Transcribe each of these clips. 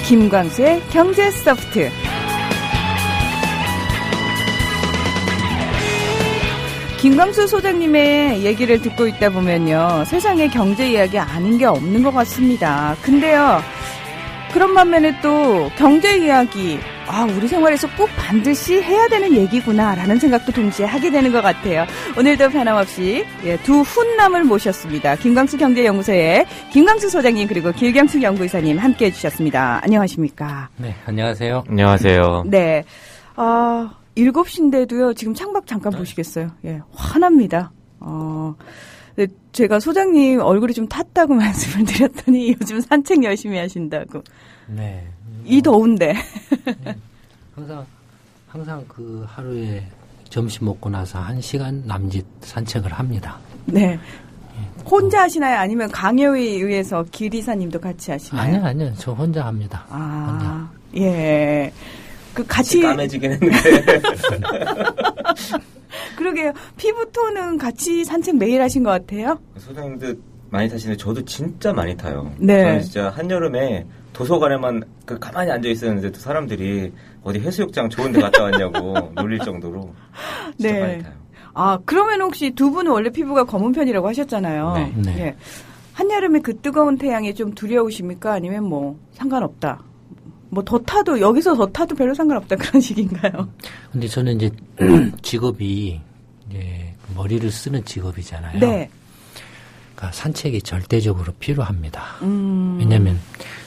김광수의 경제소프트. 김광수 소장님의 얘기를 듣고 있다 보면요, 세상에 경제 이야기 아닌 게 없는 것 같습니다. 근데요, 그런 반면에 또 경제 이야기, 우리 생활에서 꼭 반드시 해야 되는 얘기구나라는 생각도 동시에 하게 되는 것 같아요. 오늘도 변함없이 두 훈남을 모셨습니다. 김광수 경제연구소의 김광수 소장님, 그리고 길경숙 연구이사님 함께해 주셨습니다. 안녕하십니까? 네, 안녕하세요. 안녕하세요. 네. 7시인데도요, 지금 창밖 잠깐 보시겠어요? 예, 환합니다. 네, 제가 소장님 얼굴이 좀 탔다고 말씀을 드렸더니 요즘 산책 열심히 하신다고. 네. 이 더운데. 네. 항상 그 하루에 점심 먹고 나서 1시간 남짓 산책을 합니다. 네. 혼자 하시나요? 아니면 강요에 의해서 길이사님도 같이 하시나요? 아니요. 저 혼자 합니다. 혼자. 예. 같이 까매지긴 했는데. 그러게요. 피부톤은 같이 산책 매일 하신 것 같아요? 소장님도 많이 타시는데 저도 진짜 많이 타요. 네. 저는 진짜 한여름에 도서관에만 가만히 앉아 있었는데 또 사람들이 어디 해수욕장 좋은 데 갔다 왔냐고 놀릴 정도로 진짜 네. 많이 타요. 그러면 혹시 두 분은 원래 피부가 검은 편이라고 하셨잖아요. 네. 예. 한여름에 그 뜨거운 태양이 좀 두려우십니까? 아니면 뭐 상관없다? 뭐 더 타도, 여기서 더 타도 별로 상관없다, 그런 식인가요? 근데 저는 이제 직업이 이제 머리를 쓰는 직업이잖아요. 네. 그러니까 산책이 절대적으로 필요합니다. 왜냐하면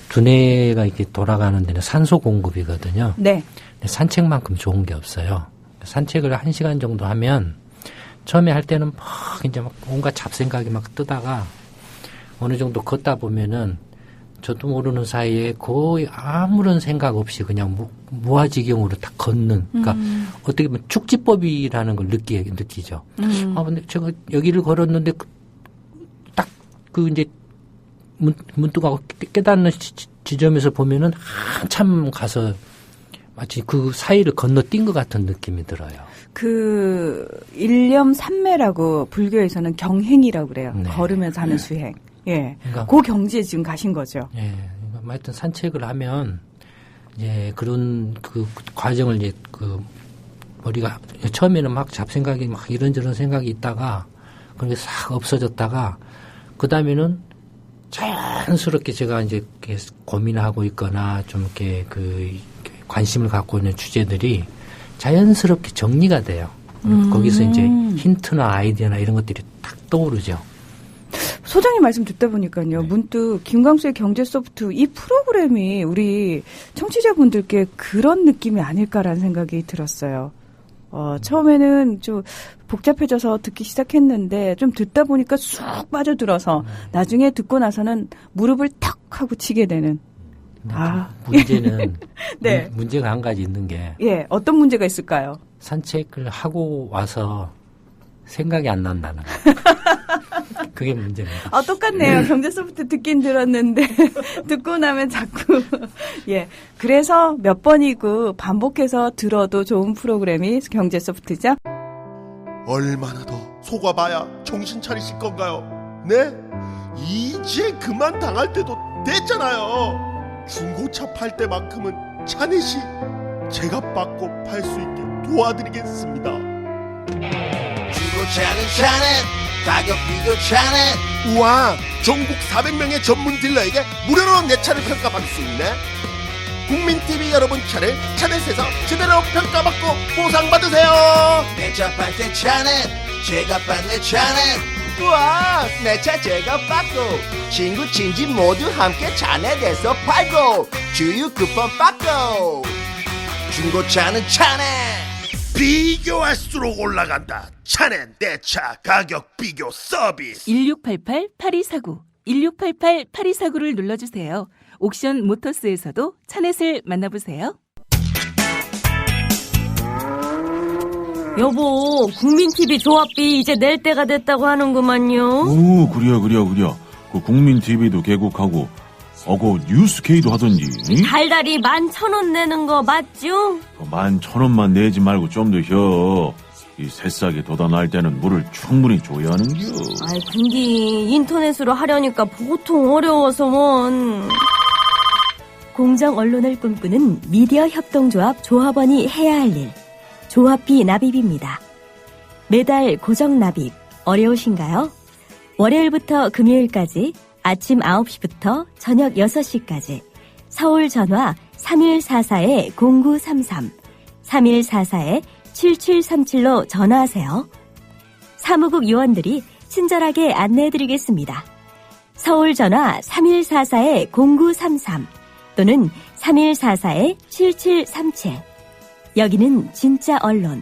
두뇌가 이렇게 돌아가는 데는 산소 공급이거든요. 네. 근데 산책만큼 좋은 게 없어요. 산책을 1시간 정도 하면 처음에 할 때는 이제 막 온갖 잡생각이 막 뜨다가 어느 정도 걷다 보면은 저도 모르는 사이에 거의 아무런 생각 없이 그냥 무아지경으로 딱 걷는, 그러니까 어떻게 보면 축지법이라는 걸 느끼죠. 근데 제가 여기를 걸었는데 딱 이제 문득 하고 깨닫는 지점에서 보면은 한참 가서 마치 그 사이를 건너뛴 것 같은 느낌이 들어요. 일념삼매라고 불교에서는 경행이라고 그래요. 네. 걸으면서 하는 수행. 예. 그러니까, 그 경지에 지금 가신 거죠. 예. 그러니까 하여튼 산책을 하면 이제 그런 그 과정을 이제 머리가 처음에는 막 잡생각이 막 이런저런 생각이 있다가 그런 게 싹 없어졌다가 그 다음에는 자연스럽게 제가 이제 고민하고 있거나 좀 이렇게 관심을 갖고 있는 주제들이 자연스럽게 정리가 돼요. 거기서 이제 힌트나 아이디어나 이런 것들이 탁 떠오르죠. 소장님 말씀 듣다 보니까요. 문득 김광수의 경제소프트 이 프로그램이 우리 청취자분들께 그런 느낌이 아닐까라는 생각이 들었어요. 처음에는 좀 복잡해져서 듣기 시작했는데 좀 듣다 보니까 쑥 빠져들어서 나중에 듣고 나서는 무릎을 탁 하고 치게 되는. 문제는 네. 문제가 한 가지 있는 게 어떤 문제가 있을까요? 산책을 하고 와서 생각이 안 난다는 거. 그게 문제입니다. 똑같네요. 경제소프트 듣긴 들었는데 듣고 나면 자꾸 그래서 몇 번이고 반복해서 들어도 좋은 프로그램이 경제소프트죠. 얼마나 더 속아봐야 정신 차리실 건가요? 네? 이제 그만 당할 때도 됐잖아요. 중고차 팔 때만큼은 차넷이 제가 받고 팔 수 있게 도와드리겠습니다. 중고차는 차넷, 가격 비교 차넷. 우와, 전국 400명의 전문 딜러에게 무료로 내 차를 평가받을 수 있네. 국민TV 여러분 차를 차넷에서 제대로 평가받고 보상받으세요. 내 차 팔 때 차넷, 제가 받네 차넷. 우와, 내 차 제가 받고 친구 친지 모두 함께 차넷에서 팔고 주유 쿠폰 받고. 중고차는 차넷. 비교할수록 올라간다. 차넷 내 차 가격 비교 서비스. 1688-8249 1688-8249를 눌러주세요. 옥션 모터스에서도 차넷을 만나보세요. 여보, 국민TV 조합비 이제 낼 때가 됐다고 하는구만요. 오, 그려. 그 국민TV도 개국하고 뉴스케이도 하던지. 달달이 11,000원 내는 거 맞죠? 11,000원만 내지 말고 좀 더 혀. 이 새싹이 돋아날 때는 물을 충분히 줘야 하는겨. 아이, 근데 인터넷으로 하려니까 보통 어려워서 원. 공정 언론을 꿈꾸는 미디어 협동조합 조합원이 해야 할 일, 조합비 납입입니다. 매달 고정 납입 어려우신가요? 월요일부터 금요일까지 아침 9시부터 저녁 6시까지 서울 전화 3144-0933, 3144-7737로 전화하세요. 사무국 요원들이 친절하게 안내해드리겠습니다. 서울 전화 3144-0933 또는 3144-7737. 여기는 진짜 언론,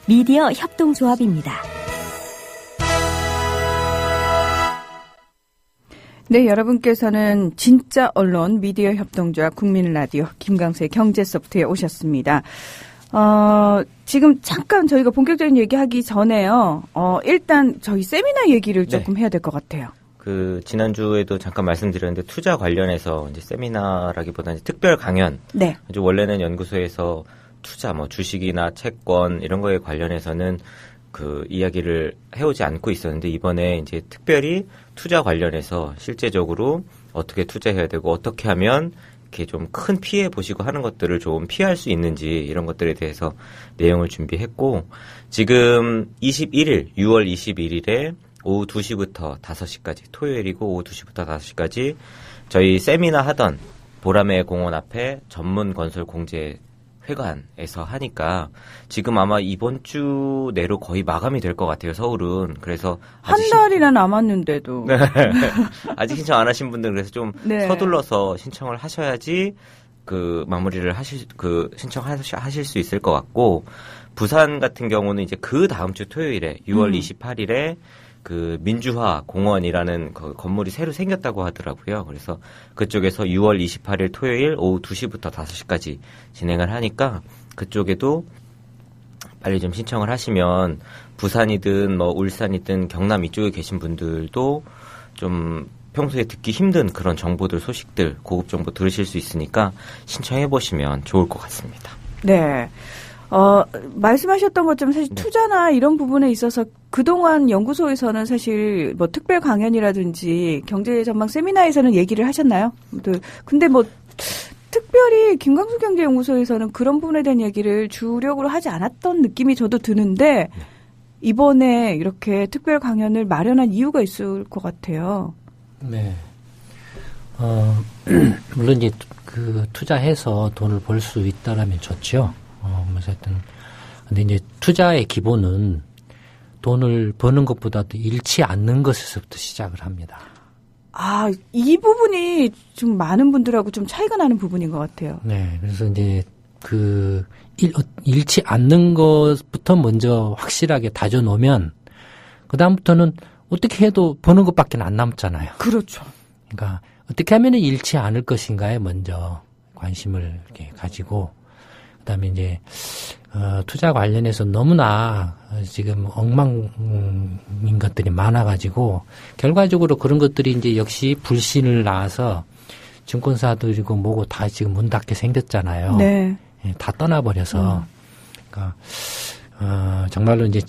미디어 협동조합입니다. 네, 여러분께서는 진짜 언론, 미디어 협동조합 국민라디오 김강수의 경제소프트에 오셨습니다. 지금 잠깐 저희가 본격적인 얘기하기 전에요. 일단 저희 세미나 얘기를 조금 해야 될 것 같아요. 지난주에도 잠깐 말씀드렸는데 투자 관련해서 이제 세미나라기보다는 특별 강연. 네. 원래는 연구소에서 투자, 주식이나 채권 이런 거에 관련해서는 그 이야기를 해오지 않고 있었는데 이번에 이제 특별히 투자 관련해서 실제적으로 어떻게 투자해야 되고 어떻게 하면 이렇게 좀 큰 피해 보시고 하는 것들을 좀 피할 수 있는지 이런 것들에 대해서 내용을 준비했고 지금 6월 21일에 오후 2시부터 5시까지 토요일이고 오후 2시부터 5시까지 저희 세미나 하던 보라매 공원 앞에 전문 건설 공제 회관에서 하니까 지금 아마 이번 주 내로 거의 마감이 될 것 같아요, 서울은. 그래서 한 달이나 남았는데도. 네. 아직 신청 안 하신 분들은 그래서 좀 네. 서둘러서 신청을 하셔야지 마무리를 신청하실 수 있을 것 같고 부산 같은 경우는 이제 그 다음 주 토요일에 6월 28일에 그 민주화 공원이라는 그 건물이 새로 생겼다고 하더라고요. 그래서 그쪽에서 6월 28일 토요일 오후 2시부터 5시까지 진행을 하니까 그쪽에도 빨리 좀 신청을 하시면 부산이든 울산이든 경남 이쪽에 계신 분들도 좀 평소에 듣기 힘든 그런 정보들, 소식들, 고급 정보 들으실 수 있으니까 신청해 보시면 좋을 것 같습니다. 네. 말씀하셨던 것처럼 사실 투자나 이런 부분에 있어서 그동안 연구소에서는 사실 특별 강연이라든지 경제 전망 세미나에서는 얘기를 하셨나요? 근데 특별히 김광수 경제연구소에서는 그런 부분에 대한 얘기를 주력으로 하지 않았던 느낌이 저도 드는데 이번에 이렇게 특별 강연을 마련한 이유가 있을 것 같아요. 네. 물론 이제 투자해서 돈을 벌 수 있다라면 좋죠. 하여튼 근데 이제 투자의 기본은 돈을 버는 것보다도 잃지 않는 것에서부터 시작을 합니다. 이 부분이 좀 많은 분들하고 좀 차이가 나는 부분인 것 같아요. 네, 그래서 이제 잃지 않는 것부터 먼저 확실하게 다져놓으면 그 다음부터는 어떻게 해도 버는 것밖에 안 남잖아요. 그렇죠. 그러니까 어떻게 하면 잃지 않을 것인가에 먼저 관심을 이렇게 가지고. 그다음에 이제 투자 관련해서 너무나 지금 엉망인 것들이 많아가지고 결과적으로 그런 것들이 이제 역시 불신을 낳아서 증권사들이고 뭐고 다 지금 문 닫게 생겼잖아요. 네. 예, 다 떠나버려서 그러니까 정말로 이제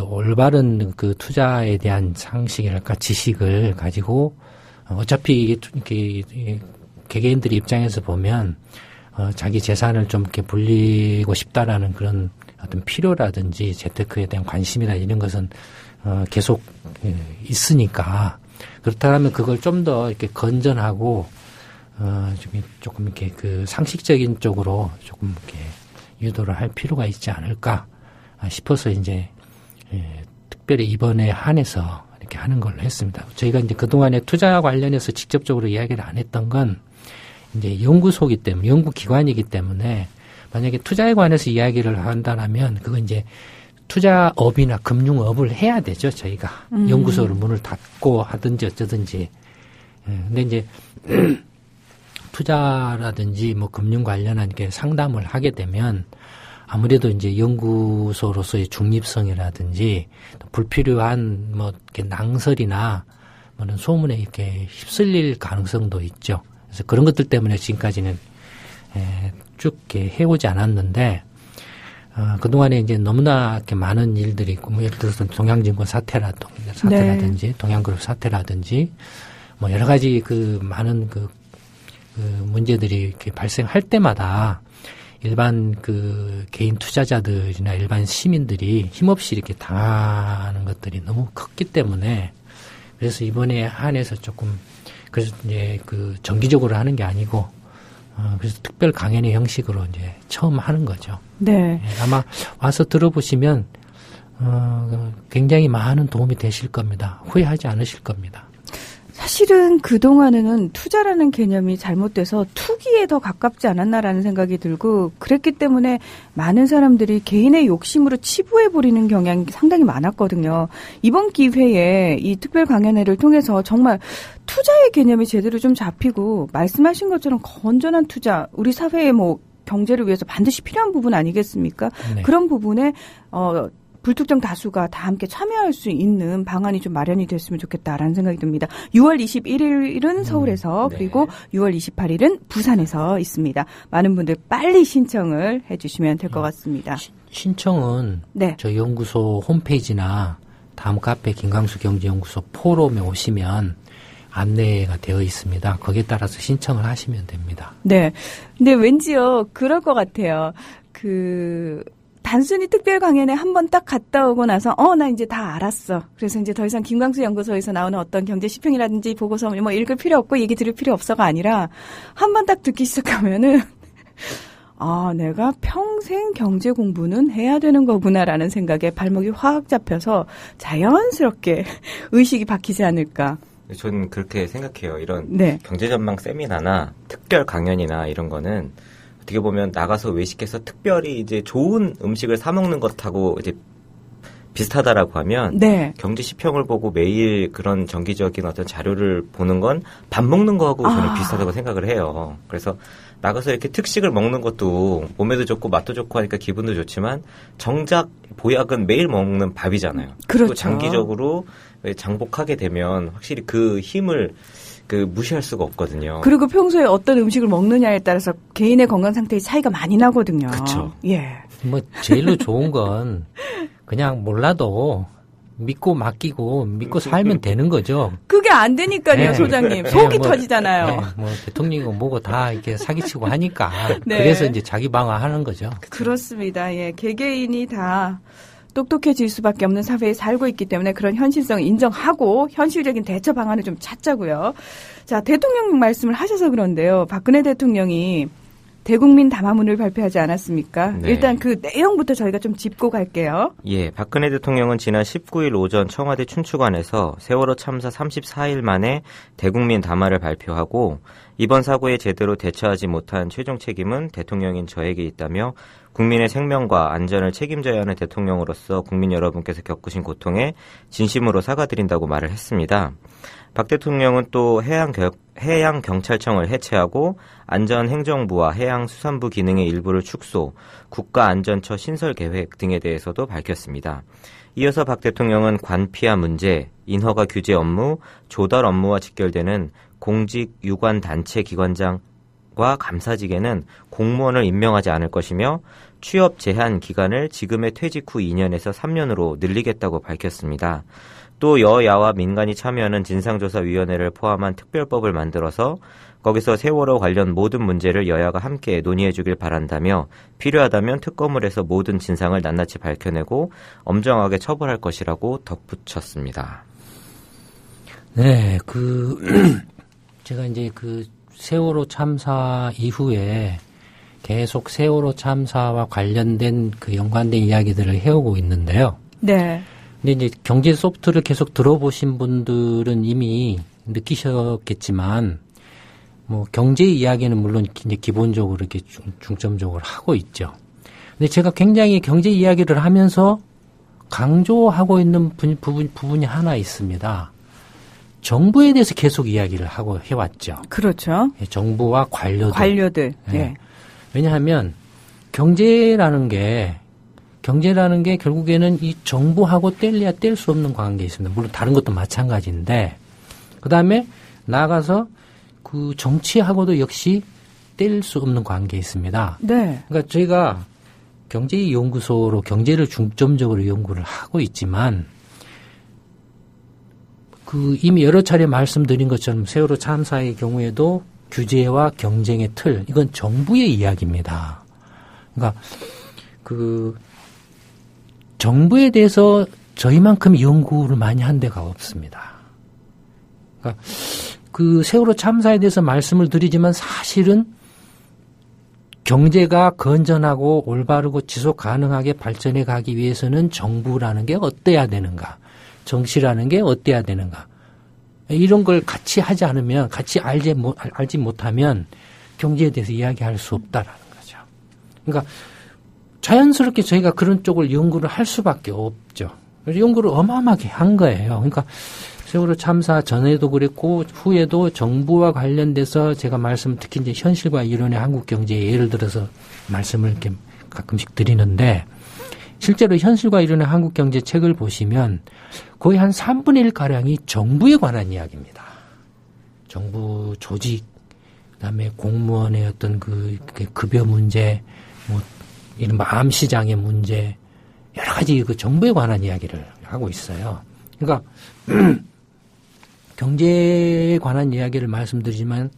올바른 투자에 대한 상식이랄까 지식을 가지고 어차피 이게 개개인들 입장에서 보면. 자기 재산을 좀 이렇게 불리고 싶다라는 그런 어떤 필요라든지 재테크에 대한 관심이나 이런 것은 계속 있으니까 그렇다면 그걸 좀 더 이렇게 건전하고 조금 이렇게 상식적인 쪽으로 조금 이렇게 유도를 할 필요가 있지 않을까 싶어서 이제 특별히 이번에 한해서 이렇게 하는 걸로 했습니다. 저희가 이제 그동안에 투자 관련해서 직접적으로 이야기를 안 했던 건 이제 연구소이기 때문에, 연구기관이기 때문에, 만약에 투자에 관해서 이야기를 한다면, 그건 이제 투자업이나 금융업을 해야 되죠, 저희가. 연구소를 문을 닫고 하든지 어쩌든지. 근데 이제, 투자라든지 금융 관련한 게 상담을 하게 되면, 아무래도 이제 연구소로서의 중립성이라든지, 불필요한 이렇게 낭설이나, 소문에 이렇게 휩쓸릴 가능성도 있죠. 그래서 그런 것들 때문에 지금까지는 쭉 이렇게 해오지 않았는데 그동안에 이제 너무나 이렇게 많은 일들이 있고 예를 들어서 동양증권 사태라든지 네. 동양그룹 사태라든지 여러 가지 많은 그 문제들이 이렇게 발생할 때마다 일반 그 개인 투자자들이나 일반 시민들이 힘없이 이렇게 당하는 것들이 너무 컸기 때문에 그래서 이번에 한해서 조금 그래서 이제 그 정기적으로 하는 게 아니고 그래서 특별 강연의 형식으로 이제 처음 하는 거죠. 네. 아마 와서 들어보시면 굉장히 많은 도움이 되실 겁니다. 후회하지 않으실 겁니다. 사실은 그동안에는 투자라는 개념이 잘못돼서 투기에 더 가깝지 않았나라는 생각이 들고 그랬기 때문에 많은 사람들이 개인의 욕심으로 치부해버리는 경향이 상당히 많았거든요. 이번 기회에 이 특별 강연회를 통해서 정말 투자의 개념이 제대로 좀 잡히고 말씀하신 것처럼 건전한 투자, 우리 사회의 뭐 경제를 위해서 반드시 필요한 부분 아니겠습니까? 네. 그런 부분에 불특정 다수가 다 함께 참여할 수 있는 방안이 좀 마련이 됐으면 좋겠다라는 생각이 듭니다. 6월 21일은 서울에서 네. 그리고 6월 28일은 부산에서 있습니다. 많은 분들 빨리 신청을 해주시면 될 것 같습니다. 신청은 네. 저희 연구소 홈페이지나 다음 카페 김광수 경제연구소 포럼에 오시면 안내가 되어 있습니다. 거기에 따라서 신청을 하시면 됩니다. 네. 근데 왠지요, 그럴 것 같아요. 단순히 특별 강연에 한번 딱 갔다 오고 나서, 나 이제 다 알았어. 그래서 이제 더 이상 김광수 연구소에서 나오는 어떤 경제 시평이라든지 보고서 뭐 읽을 필요 없고 얘기 들을 필요 없어가 아니라, 한번 딱 듣기 시작하면은, 내가 평생 경제 공부는 해야 되는 거구나라는 생각에 발목이 확 잡혀서 자연스럽게 의식이 바뀌지 않을까. 저는 그렇게 생각해요. 이런 네. 경제전망 세미나나 특별 강연이나 이런 거는 어떻게 보면 나가서 외식해서 특별히 이제 좋은 음식을 사 먹는 것하고 이제 비슷하다라고 하면 네. 경제 시평을 보고 매일 그런 정기적인 어떤 자료를 보는 건 밥 먹는 거하고 저는 비슷하다고 생각을 해요. 그래서 나가서 이렇게 특식을 먹는 것도 몸에도 좋고 맛도 좋고 하니까 기분도 좋지만 정작 보약은 매일 먹는 밥이잖아요. 그렇죠. 또 장기적으로 장복하게 되면 확실히 그 힘을 무시할 수가 없거든요. 그리고 평소에 어떤 음식을 먹느냐에 따라서 개인의 건강 상태의 차이가 많이 나거든요. 그렇죠. 예. 뭐 제일로 좋은 건 그냥 몰라도 믿고 맡기고 믿고 살면 되는 거죠. 그게 안 되니까요, 네. 소장님. 네, 속이 뭐, 터지잖아요. 네, 뭐 대통령이고 뭐고 다 이렇게 사기치고 하니까 네. 그래서 이제 자기 방어하는 거죠. 그렇습니다. 예, 개개인이 다 똑똑해질 수밖에 없는 사회에 살고 있기 때문에 그런 현실성을 인정하고 현실적인 대처 방안을 좀 찾자고요. 자, 대통령 말씀을 하셔서 그런데요. 박근혜 대통령이 대국민 담화문을 발표하지 않았습니까? 네. 일단 그 내용부터 저희가 좀 짚고 갈게요. 예, 박근혜 대통령은 지난 19일 오전 청와대 춘추관에서 세월호 참사 34일 만에 대국민 담화를 발표하고 이번 사고에 제대로 대처하지 못한 최종 책임은 대통령인 저에게 있다며 국민의 생명과 안전을 책임져야 하는 대통령으로서 국민 여러분께서 겪으신 고통에 진심으로 사과드린다고 말을 했습니다. 박 대통령은 또 해양경찰청을 해체하고 안전행정부와 해양수산부 기능의 일부를 축소, 국가안전처 신설 계획 등에 대해서도 밝혔습니다. 이어서 박 대통령은 관피아 문제, 인허가 규제 업무, 조달 업무와 직결되는 공직 유관 단체 기관장과 감사직에는 공무원을 임명하지 않을 것이며 취업 제한 기간을 지금의 퇴직 후 2년에서 3년으로 늘리겠다고 밝혔습니다. 또 여야와 민간이 참여하는 진상조사위원회를 포함한 특별법을 만들어서 거기서 세월호 관련 모든 문제를 여야가 함께 논의해 주길 바란다며 필요하다면 특검을 해서 모든 진상을 낱낱이 밝혀내고 엄정하게 처벌할 것이라고 덧붙였습니다. 네, 제가 이제 세월호 참사 이후에 계속 세월호 참사와 관련된 연관된 이야기들을 해오고 있는데요. 네. 근데 이제 경제 소프트를 계속 들어보신 분들은 이미 느끼셨겠지만, 뭐 경제 이야기는 물론 이제 기본적으로 이렇게 중점적으로 하고 있죠. 근데 제가 굉장히 경제 이야기를 하면서 강조하고 있는 부분이 하나 있습니다. 정부에 대해서 계속 이야기를 하고 해왔죠. 그렇죠. 정부와 관료들. 네. 네. 왜냐하면 경제라는 게 결국에는 이 정부하고 뗄래야 뗄 수 없는 관계에 있습니다. 물론 다른 것도 마찬가지인데, 그 다음에 나아가서 정치하고도 역시 뗄 수 없는 관계에 있습니다. 네. 그러니까 저희가 경제연구소로 경제를 중점적으로 연구를 하고 있지만, 이미 여러 차례 말씀드린 것처럼 세월호 참사의 경우에도 규제와 경쟁의 틀, 이건 정부의 이야기입니다. 그러니까 그 정부에 대해서 저희만큼 연구를 많이 한 데가 없습니다. 그러니까 그 세월호 참사에 대해서 말씀을 드리지만 사실은 경제가 건전하고 올바르고 지속 가능하게 발전해 가기 위해서는 정부라는 게 어때야 되는가, 정치라는 게 어때야 되는가, 이런 걸 같이 하지 않으면, 같이 알지 못하면 경제에 대해서 이야기할 수 없다라는 거죠. 그러니까 자연스럽게 저희가 그런 쪽을 연구를 할 수밖에 없죠. 그래서 연구를 어마어마하게 한 거예요. 그러니까 세월호 참사 전에도 그랬고 후에도 정부와 관련돼서 제가 특히 이제 현실과 이론의 한국 경제에 예를 들어서 말씀을 이렇게 가끔씩 드리는데, 실제로 현실과 이론의 한국 경제 책을 보시면 거의 한 3분의 1가량이 정부에 관한 이야기입니다. 정부 조직, 그다음에 공무원의 어떤 그 급여 문제, 뭐 이른바 암시장의 문제, 여러 가지 그 정부에 관한 이야기를 하고 있어요. 그러니까 경제에 관한 이야기를 말씀드리지만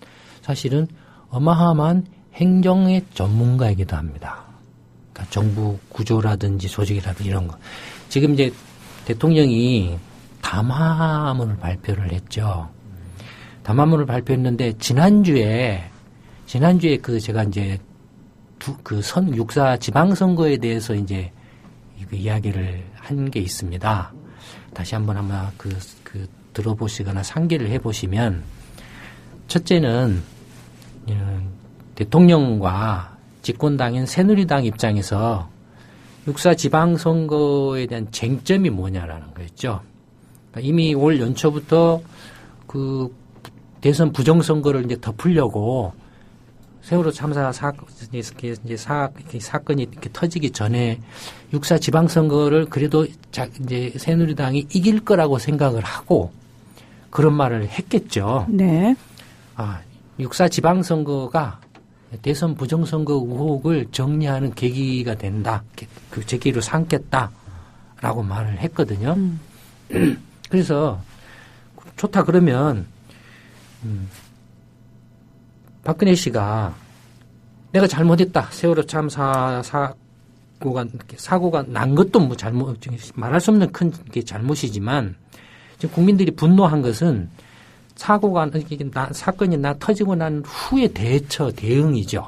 사실은 어마어마한 행정의 전문가이기도 합니다. 그러니까 정부 구조라든지 조직이라든지 이런 거. 지금 이제 대통령이 담화문을 발표를 했죠. 담화문을 발표했는데 지난주에 그 제가 이제 육사 지방선거에 대해서 이제 그 이야기를 한 게 있습니다. 다시 한번 아마 들어보시거나 상기를 해보시면, 첫째는 대통령과 집권당인 새누리당 입장에서 육사 지방선거에 대한 쟁점이 뭐냐라는 거였죠. 그러니까 이미 올 연초부터 그 대선 부정선거를 이제 덮으려고 세월호 참사 사건이 이렇게 터지기 전에 육사 지방선거를 그래도 이제 새누리당이 이길 거라고 생각을 하고 그런 말을 했겠죠. 네. 육사 지방선거가 대선 부정선거 의혹을 정리하는 계기가 된다. 그 계기로 삼겠다라고 말을 했거든요. 그래서 좋다 그러면 박근혜 씨가 내가 잘못했다. 세월호 참사 사고가 난 것도 뭐 말할 수 없는 큰 게 잘못이지만 지금 국민들이 분노한 것은 사건이 터지고 난 후의 대응이죠.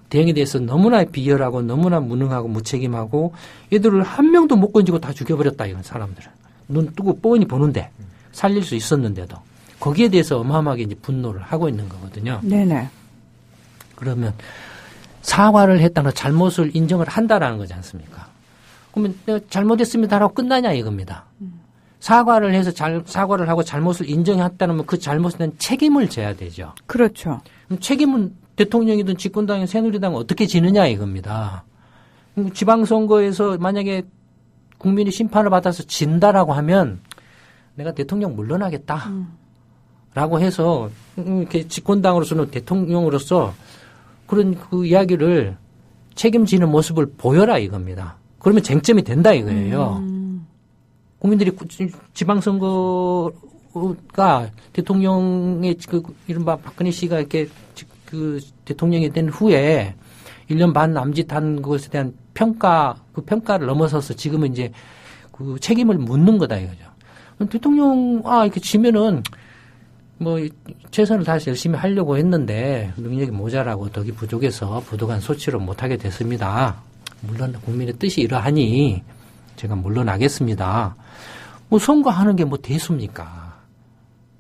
대응에 대해서 너무나 비열하고 너무나 무능하고 무책임하고 얘들을 한 명도 못 건지고 다 죽여버렸다, 이건 사람들은. 눈 뜨고 뻔히 보는데 살릴 수 있었는데도. 거기에 대해서 어마어마하게 이제 분노를 하고 있는 거거든요. 네네. 그러면 사과를 했다는 잘못을 인정을 한다라는 거지 않습니까? 그러면 내가 잘못했습니다라고 끝나냐 이겁니다. 사과를 해서 사과를 하고 잘못을 인정했다면 그 잘못에 대한 책임을 져야 되죠. 그렇죠. 그럼 책임은 대통령이든 집권당인 새누리당은 어떻게 지느냐 이겁니다. 지방선거에서 만약에 국민이 심판을 받아서 진다라고 하면 내가 대통령 물러나겠다. 라고 해서 이렇게 집권당으로서는 대통령으로서 그런 그 이야기를 책임지는 모습을 보여라 이겁니다. 그러면 쟁점이 된다 이거예요. 국민들이 지방선거가 대통령의 이른바 박근혜 씨가 이렇게 대통령이 된 후에 1년 반 남짓한 것에 대한 그 평가를 넘어서서 지금은 이제 그 책임을 묻는 거다 이거죠. 대통령 이렇게 지면은 뭐 최선을 다해서 열심히 하려고 했는데 능력이 모자라고 덕이 부족해서 부족한 소치로 못하게 됐습니다. 물론 국민의 뜻이 이러하니 제가 물러나겠습니다. 뭐 선거하는 게 뭐 대수입니까?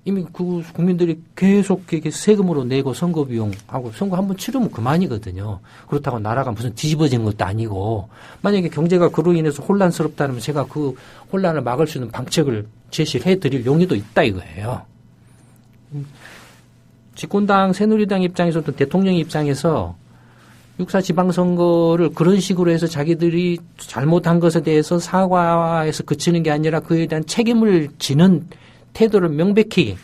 이미 그 국민들이 계속 이렇게 세금으로 내고 선거 비용하고 선거 한번 치르면 그만이거든요. 그렇다고 나라가 무슨 뒤집어진 것도 아니고 만약에 경제가 그로 인해서 혼란스럽다면 제가 그 혼란을 막을 수 있는 방책을 제시를 해드릴 용의도 있다 이거예요. 집권당 새누리당 입장에서도 대통령 입장에서 육사 지방선거를 그런 식으로 해서 자기들이 잘못한 것에 대해서 사과에서 그치는 게 아니라 그에 대한 책임을 지는 태도를 명백히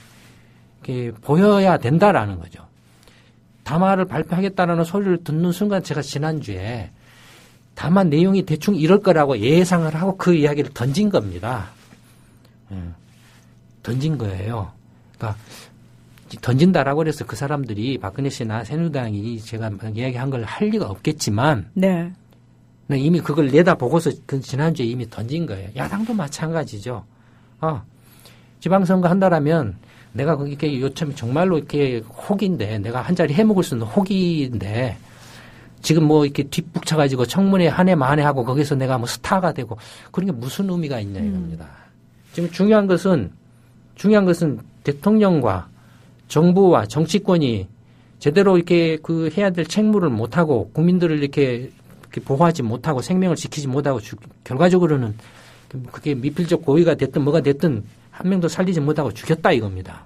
보여야 된다라는 거죠. 담화를 발표하겠다라는 소리를 듣는 순간 제가 지난주에 담화 내용이 대충 이럴 거라고 예상을 하고 그 이야기를 던진 겁니다. 던진 거예요. 그러니까 던진다라고 해서 그 사람들이 박근혜 씨나 새누리당이 제가 이야기한 걸 할 리가 없겠지만 네. 이미 그걸 내다보고서 지난주에 이미 던진 거예요. 야당도 마찬가지죠. 지방선거 한다라면 내가 이렇게 요즘 정말로 이렇게 혹인데 내가 한 자리 해먹을 수 있는 혹인데 지금 뭐 이렇게 뒷북쳐가지고 청문회 한 해 만에 하고 거기서 내가 뭐 스타가 되고 그런 게 무슨 의미가 있냐 이겁니다. 지금 중요한 것은 대통령과 정부와 정치권이 제대로 이렇게 그 해야 될 책무를 못하고 국민들을 이렇게 보호하지 못하고 생명을 지키지 못하고 결과적으로는 그게 미필적 고의가 됐든 뭐가 됐든 한 명도 살리지 못하고 죽였다 이겁니다.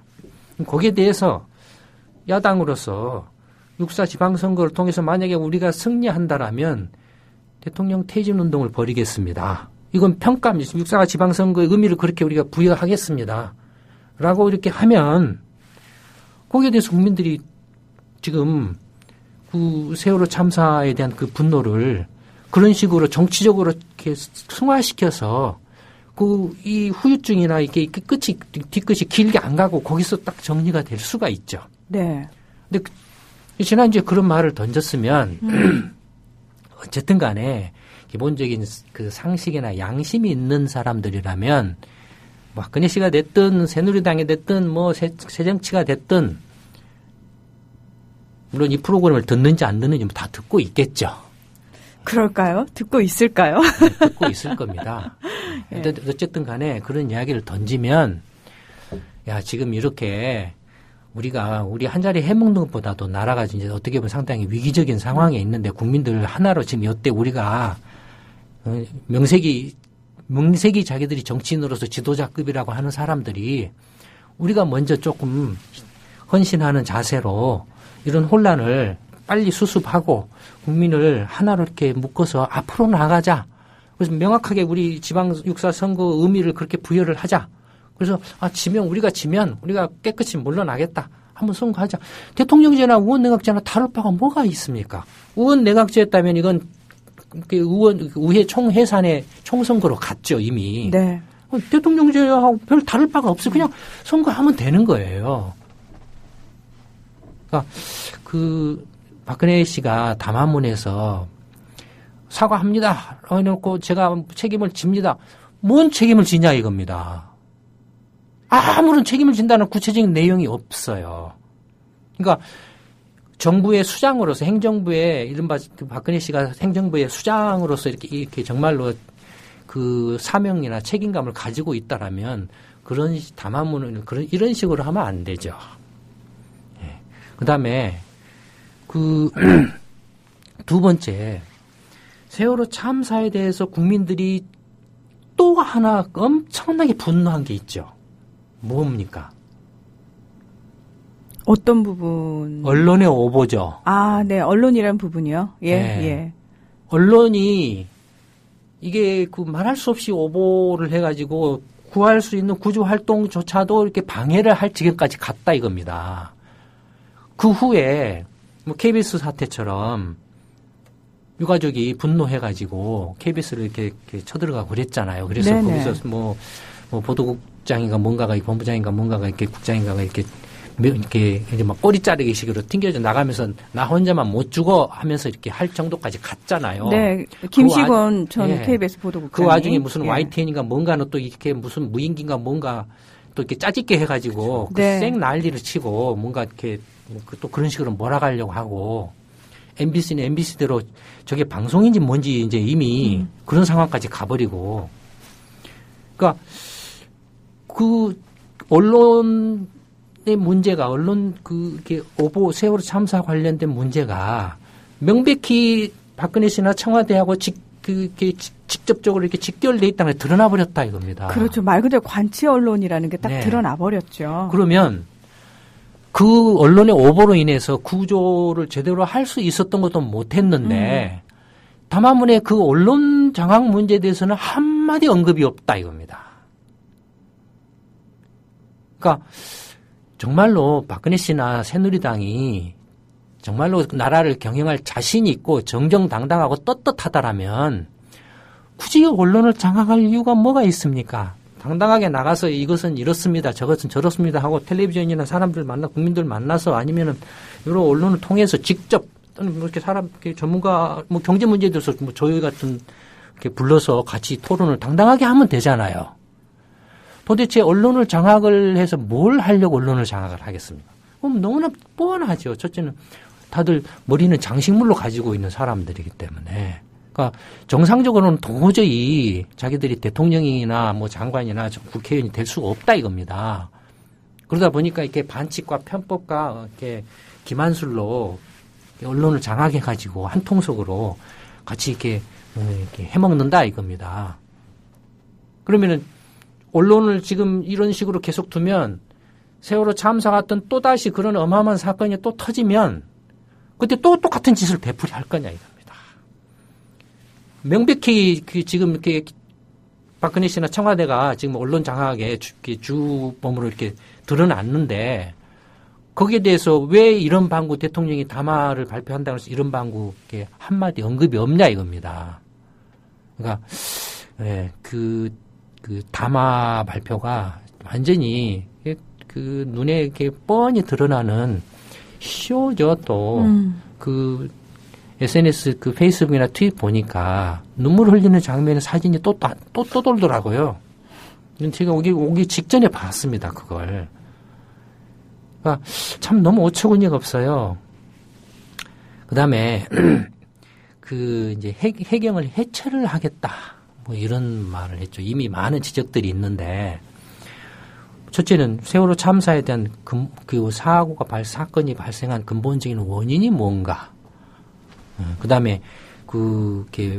거기에 대해서 야당으로서 6.4 지방선거를 통해서 만약에 우리가 승리한다라면 대통령 퇴진 운동을 벌이겠습니다. 이건 평가입니다. 6.4 지방선거의 의미를 그렇게 우리가 부여하겠습니다. 라고 이렇게 하면 거기에 대해서 국민들이 지금 그 세월호 참사에 대한 그 분노를 그런 식으로 정치적으로 이렇게 승화시켜서 이 후유증이나 이게 뒤끝이 길게 안 가고 거기서 딱 정리가 될 수가 있죠. 네. 근데 지난주에 그런 말을 던졌으면 어쨌든 간에 기본적인 그 상식이나 양심이 있는 사람들이라면 뭐 박근혜 씨가 됐든 새누리당이 됐든 뭐 새정치가 됐든 물론 이 프로그램을 듣는지 안 듣는지 다 듣고 있겠죠. 그럴까요? 듣고 있을까요? 듣고 있을 겁니다. 네. 어쨌든 간에 그런 이야기를 던지면 야 지금 이렇게 우리 한 자리 해먹는 것보다도 나라가 이제 어떻게 보면 상당히 위기적인 상황에 있는데 국민들 하나로 지금 이때 우리가 명색이 자기들이 정치인으로서 지도자급이라고 하는 사람들이 우리가 먼저 조금 헌신하는 자세로 이런 혼란을 빨리 수습하고 국민을 하나로 이렇게 묶어서 앞으로 나가자. 그래서 명확하게 우리 지방 6.4 선거 의미를 그렇게 부여를 하자. 그래서 우리가 지면 우리가 깨끗이 물러나겠다. 한번 선거하자. 대통령제나 의원내각제나 다를 바가 뭐가 있습니까? 의원내각제였다면 이건 의회 총해산의 총선거로 갔죠 이미. 네. 대통령제하고 별 다를 바가 없어요. 그냥 선거하면 되는 거예요. 그러니까 박근혜 씨가 담화문에서 사과합니다. 해놓고 제가 책임을 집니다. 뭔 책임을 지냐 이겁니다. 아무런 책임을 진다는 구체적인 내용이 없어요. 그러니까 정부의 수장으로서 행정부의 이른바 박근혜 씨가 행정부의 수장으로서 이렇게 정말로 그 사명이나 책임감을 가지고 있다라면 그런 담화문을 이런 식으로 하면 안 되죠. 예. 그다음에 두 번째 세월호 참사에 대해서 국민들이 또 하나 엄청나게 분노한 게 있죠. 뭡니까? 어떤 부분? 언론의 오보죠. 네. 언론이란 부분이요? 예, 네. 예. 언론이 이게 말할 수 없이 오보를 해가지고 구할 수 있는 구조 활동조차도 이렇게 방해를 할 지경까지 갔다 이겁니다. 그 후에 KBS 사태처럼 유가족이 분노해가지고 KBS를 이렇게 쳐들어가고 그랬잖아요. 그래서 네네. 거기서 뭐 보도국장인가 뭔가가 본부장인가 뭔가가 이렇게 국장인가가 이렇게 이제 막 꼬리 자르기 식으로 튕겨져 나가면서 나 혼자만 못 죽어 하면서 이렇게 할 정도까지 갔잖아요. 네. 김시건 전 예. KBS 보도국장이. 그 와중에 무슨 예. YTN인가 뭔가는 또 이렇게 무슨 무인기인가 뭔가 또 이렇게 짜집게 해가지고 네. 쌩 난리를 치고 뭔가 이렇게 또 그런 식으로 몰아가려고 하고 MBC는 MBC대로 저게 방송인지 뭔지 이제 이미 그런 상황까지 가버리고 그러니까 그 언론의 문제가 이렇게 오보 세월호 참사 관련된 문제가 명백히 박근혜 씨나 청와대하고 직접적으로 이렇게 직결돼 있다는 게 드러나 버렸다 이겁니다. 그렇죠. 말 그대로 관치 언론이라는 게 딱 네. 드러나 버렸죠. 그러면 그 언론의 오보로 인해서 구조를 제대로 할 수 있었던 것도 못했는데 담화문에 그 언론 장악 문제에 대해서는 한마디 언급이 없다 이겁니다. 그러니까 정말로 박근혜 씨나 새누리당이 정말로 나라를 경영할 자신이 있고 정정당당하고 떳떳하다라면 굳이 언론을 장악할 이유가 뭐가 있습니까? 당당하게 나가서 이것은 이렇습니다. 저것은 저렇습니다 하고 텔레비전이나 사람들 국민들 만나서 아니면은 여러 언론을 통해서 직접 또는 뭐 이렇게 전문가 뭐 경제 문제에 대해서 뭐 저희 같은 이렇게 불러서 같이 토론을 당당하게 하면 되잖아요. 도대체 언론을 장악을 해서 뭘 하려고 언론을 장악을 하겠습니까? 그럼 너무나 뻔하죠. 첫째는 다들 머리는 장식물로 가지고 있는 사람들이기 때문에. 그러니까 정상적으로는 도저히 자기들이 대통령이나 뭐 장관이나 국회의원이 될 수가 없다 이겁니다. 그러다 보니까 이렇게 반칙과 편법과 이렇게 기만술로 언론을 장악해 가지고 한 통속으로 같이 이렇게 해먹는다 이겁니다. 그러면은 언론을 지금 이런 식으로 계속 두면 세월호 참사 같은 또다시 그런 어마어마한 사건이 또 터지면 그때 또 똑같은 짓을 되풀이할 거냐 이겁니다. 명백히 지금 이렇게 박근혜 씨나 청와대가 지금 언론 장악에 주범으로 이렇게 드러났는데 거기에 대해서 왜 이런 방구 대통령이 담화를 발표한다고 해서 이런 방구 이렇게 한마디 언급이 없냐 이겁니다. 그러니까 그 담화 발표가 완전히 그 눈에 이렇게 뻔히 드러나는 쇼죠. 또 그 SNS 그 페이스북이나 트윗 보니까 눈물 흘리는 장면의 사진이 또 돌더라고요. 제가 오기 직전에 봤습니다. 그걸. 그러니까 참 너무 어처구니가 없어요. 그다음에 이제 해경을 해체를 하겠다. 뭐 이런 말을 했죠. 이미 많은 지적들이 있는데 첫째는 세월호 참사에 대한 그 사건이 발생한 근본적인 원인이 뭔가. 그다음에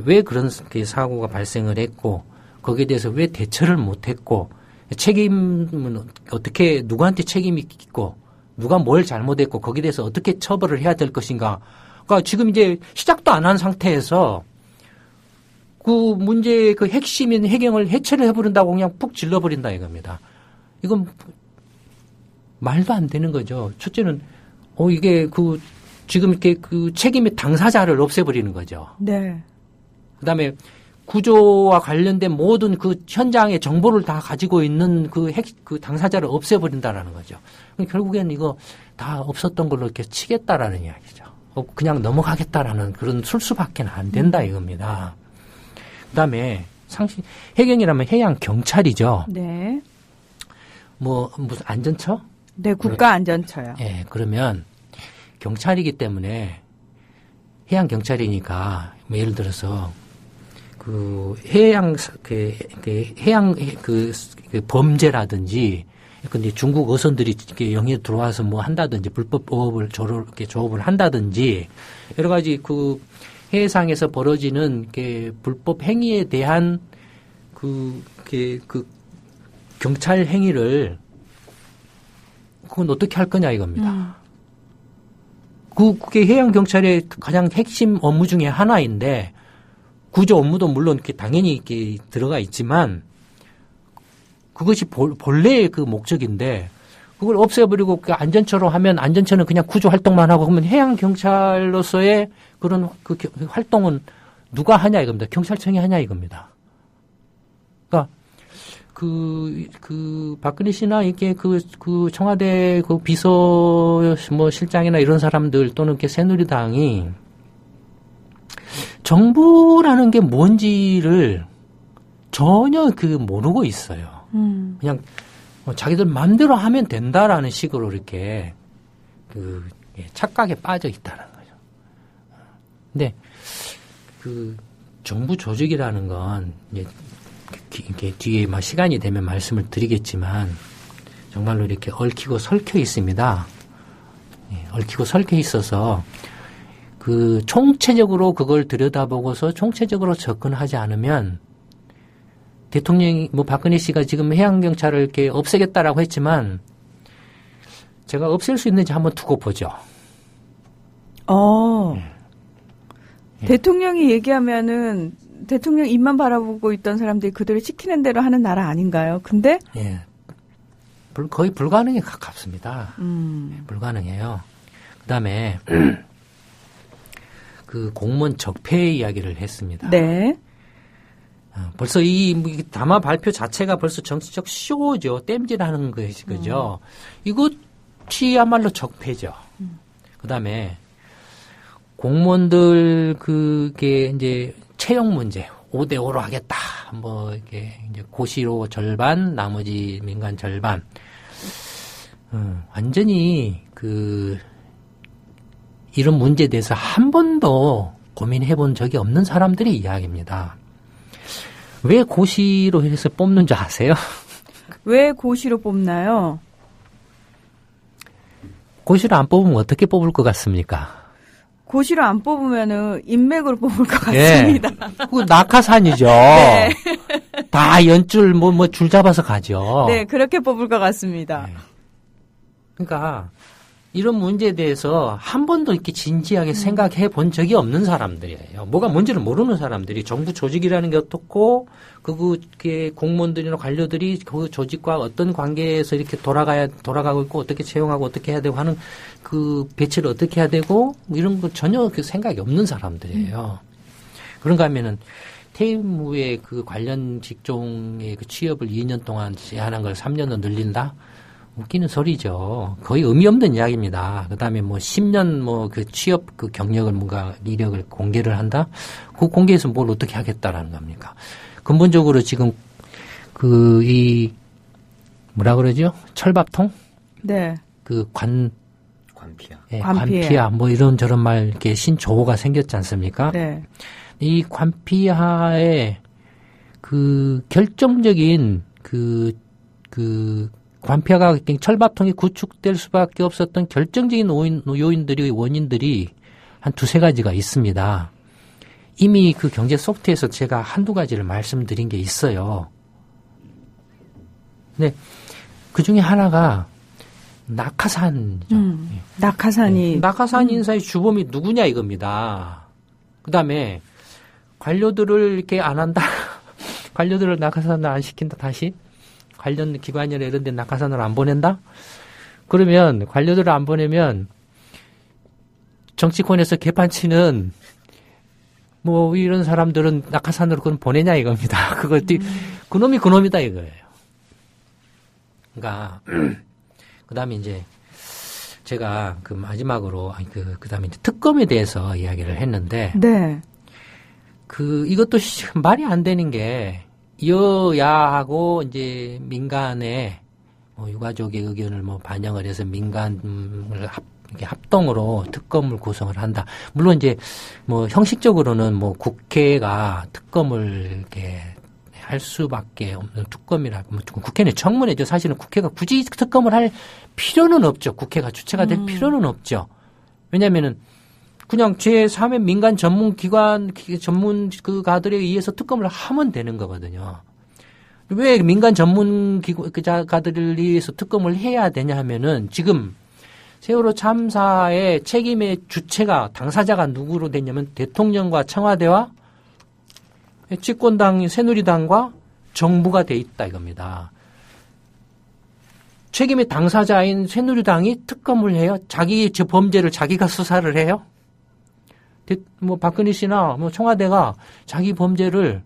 왜 그런 사고가 발생을 했고 거기에 대해서 왜 대처를 못했고 책임은 어떻게 누구한테 책임이 있고 누가 뭘 잘못했고 거기에 대해서 어떻게 처벌을 해야 될 것인가. 그러니까 지금 이제 시작도 안 한 상태에서 그 문제의 그 핵심인 해경을 해체를 해버린다고 그냥 푹 질러버린다 이겁니다. 이건 말도 안 되는 거죠. 첫째는 이게 지금 이렇게 그 책임의 당사자를 없애버리는 거죠. 네. 그다음에 구조와 관련된 모든 그 현장의 정보를 다 가지고 있는 그 당사자를 없애버린다라는 거죠. 결국엔 이거 다 없었던 걸로 이렇게 치겠다라는 이야기죠. 그냥 넘어가겠다라는 그런 술수밖에 안 된다 이겁니다. 그다음에 해경이라면 해양 경찰이죠. 네. 무슨 안전처? 네, 국가안전처요. 네, 그러면 경찰이기 때문에 해양 경찰이니까 예를 들어서 해양 범죄라든지 근데 중국 어선들이 영해에 들어와서 뭐 한다든지 불법 조업을 한다든지 여러 가지 해상에서 벌어지는 불법 행위에 대한 경찰 행위를 그건 어떻게 할 거냐 이겁니다. 그게 해양 경찰의 가장 핵심 업무 중에 하나인데 구조 업무도 물론 당연히 이렇게 들어가 있지만 그것이 본래의 그 목적인데 그걸 없애버리고 안전처로 하면 안전처는 그냥 구조 활동만 하고 그러면 해양 경찰로서의 그런 활동은 누가 하냐 이겁니다. 경찰청이 하냐 이겁니다. 그러니까 박근혜 씨나 이렇게 청와대 비서 실장이나 이런 사람들 또는 이렇게 새누리당이 정부라는 게 뭔지를 전혀 모르고 있어요. 그냥 자기들 마음대로 하면 된다라는 식으로 이렇게 착각에 빠져 있다는 거죠. 근데 정부 조직이라는 건 이게 뒤에 시간이 되면 말씀을 드리겠지만 정말로 이렇게 얽히고 설켜 있습니다. 얽히고 설켜 있어서 총체적으로 그걸 들여다보고서 총체적으로 접근하지 않으면 대통령이 박근혜 씨가 지금 해양경찰을 이렇게 없애겠다라고 했지만 제가 없앨 수 있는지 한번 두고 보죠. 대통령이 얘기하면은 대통령 입만 바라보고 있던 사람들이 그들을 시키는 대로 하는 나라 아닌가요? 근데 거의 불가능에 가깝습니다. 불가능해요. 그다음에 공무원 적폐 이야기를 했습니다. 네. 벌써 이 담화 발표 자체가 벌써 정치적 쇼죠. 땜질하는 거죠. 이것이야말로 적폐죠. 그다음에 공무원들 그게 이제 채용 문제 5대5로 하겠다. 뭐 이게 이제 고시로 절반, 나머지 민간 절반. 완전히 이런 문제에 대해서 한 번도 고민해 본 적이 없는 사람들의 이야기입니다. 왜 고시로 해서 뽑는 줄 아세요? 왜 고시로 뽑나요? 고시를 안 뽑으면 어떻게 뽑을 것 같습니까? 고시로 안 뽑으면은 인맥으로 뽑을 것 같습니다. 그 낙하산이죠. 네. 다 연줄 줄 잡아서 가죠. 네, 그렇게 뽑을 것 같습니다. 네. 그러니까 이런 문제에 대해서 한 번도 이렇게 진지하게 생각해 본 적이 없는 사람들이에요. 뭐가 뭔지를 모르는 사람들이 정부 조직이라는 게 어떻고 그게 공무원들이나 관료들이 그 조직과 어떤 관계에서 이렇게 돌아가고 있고 어떻게 채용하고 어떻게 해야 되고 하는 그 배치를 어떻게 해야 되고 이런 거 전혀 그 생각이 없는 사람들이에요. 그런가 하면은 퇴임 후에 그 관련 직종의 그 취업을 2년 동안 제한한 걸 3년으로 늘린다? 웃기는 소리죠. 거의 의미 없는 이야기입니다. 그 다음에 10년 그 취업 그 경력을 뭔가 이력을 공개를 한다? 그 공개해서 뭘 어떻게 하겠다라는 겁니까? 근본적으로 지금 뭐라 그러죠? 철밥통? 네. 관피아. 예, 관피아. 이런저런 말 이렇게 신조어가 생겼지 않습니까? 네. 이 관피아의 결정적인 관피아가 철밥통이 구축될 수밖에 없었던 결정적인 원인들이 한 두세 가지가 있습니다. 이미 그 경제 소프트에서 제가 한두 가지를 말씀드린 게 있어요. 근데 그 중에 하나가 낙하산이죠. 낙하산이. 낙하산 인사의 주범이 누구냐 이겁니다. 그 다음에 관료들을 이렇게 안 한다. 관료들을 낙하산을 안 시킨다 다시. 관련 기관이나 이런 데 낙하산을 안 보낸다? 그러면 관료들을 안 보내면 정치권에서 개판치는 이런 사람들은 낙하산으로 그럼 보내냐 이겁니다. 그놈이 그놈이다 이거예요. 그러니까 그다음에 이제 제가 마지막으로 그다음에 이제 특검에 대해서 이야기를 했는데 네. 이것도 말이 안 되는 게 여야하고 이제 민간의 유가족의 의견을 반영을 해서 민간을 합동으로 특검을 구성을 한다. 물론 이제 형식적으로는 국회가 특검을 이렇게 할 수밖에 없는 특검이라고 국회는 청문회죠. 사실은 국회가 굳이 특검을 할 필요는 없죠. 국회가 주체가 될 필요는 없죠. 왜냐하면은 그냥 제3의 민간 전문가들에 의해서 특검을 하면 되는 거거든요. 왜 민간 전문가들을 위해서 특검을 해야 되냐 하면은 지금 세월호 참사의 책임의 주체가 당사자가 누구로 됐냐면 대통령과 청와대와 집권당 새누리당과 정부가 돼 있다 이겁니다. 책임의 당사자인 새누리당이 특검을 해요? 자기 범죄를 자기가 수사를 해요? 박근혜 씨나 청와대가 자기 범죄를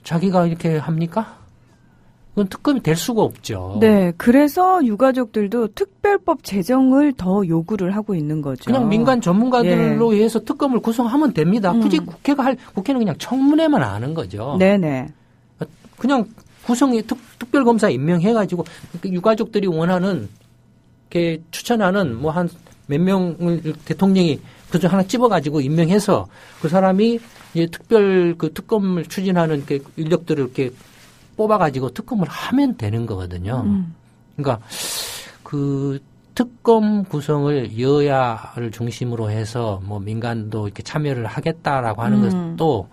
자기가 이렇게 합니까? 그건 특검이 될 수가 없죠. 네, 그래서 유가족들도 특별법 제정을 더 요구를 하고 있는 거죠. 그냥 민간 전문가들로 해서 특검을 구성하면 됩니다. 굳이 국회는 그냥 청문회만 하는 거죠. 네네. 그냥 구성이 특별검사 임명해가지고 유가족들이 원하는 게 추천하는 한 몇 명을 대통령이 그중 하나 찝어가지고 임명해서 그 사람이 이제 특검을 추진하는 인력들을 이렇게 뽑아가지고 특검을 하면 되는 거거든요. 그러니까 특검 구성을 여야를 중심으로 해서 민간도 이렇게 참여를 하겠다라고 하는 것도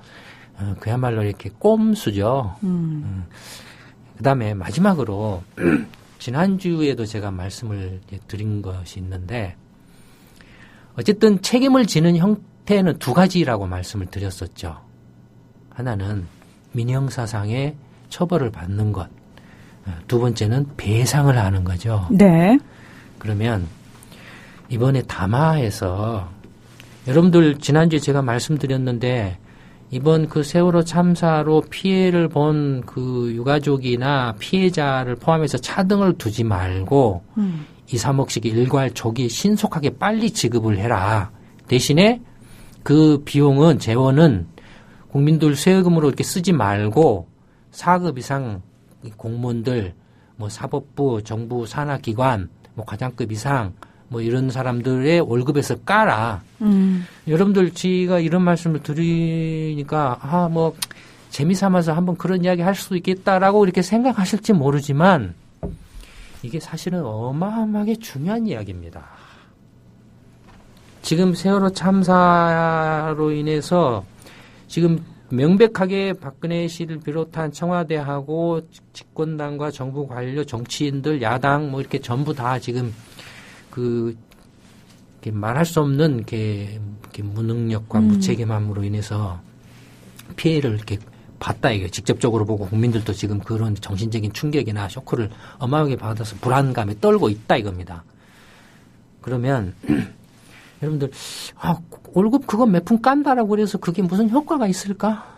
그야말로 이렇게 꼼수죠. 그다음에 마지막으로 지난주에도 제가 말씀을 드린 것이 있는데 어쨌든 책임을 지는 형태는 두 가지라고 말씀을 드렸었죠. 하나는 민형사상의 처벌을 받는 것. 두 번째는 배상을 하는 거죠. 네. 그러면 이번에 담화에서 여러분들 지난주에 제가 말씀드렸는데 이번 그 세월호 참사로 피해를 본 그 유가족이나 피해자를 포함해서 차등을 두지 말고 2, 3억씩 일괄 조기 신속하게 빨리 지급을 해라. 대신에 그 비용은 재원은 국민들 세금으로 이렇게 쓰지 말고 4급 이상 공무원들, 뭐 사법부, 정부 산하기관, 뭐 과장급 이상 뭐 이런 사람들의 월급에서 까라. 여러분들 제가 이런 말씀을 드리니까 뭐 재미삼아서 한번 그런 이야기 할 수도 있겠다라고 이렇게 생각하실지 모르지만 이게 사실은 어마어마하게 중요한 이야기입니다. 지금 세월호 참사로 인해서 지금 명백하게 박근혜 씨를 비롯한 청와대하고 집권당과 정부 관료, 정치인들, 야당 뭐 이렇게 전부 다 지금 이렇게 말할 수 없는 이렇게 무능력과 무책임함으로 인해서 피해를 이렇게 봤다 이게 직접적으로 보고 국민들도 지금 그런 정신적인 충격이나 쇼크를 어마어마하게 받아서 불안감에 떨고 있다 이겁니다. 그러면 여러분들 월급 그거 몇 푼 깐다라고 그래서 그게 무슨 효과가 있을까?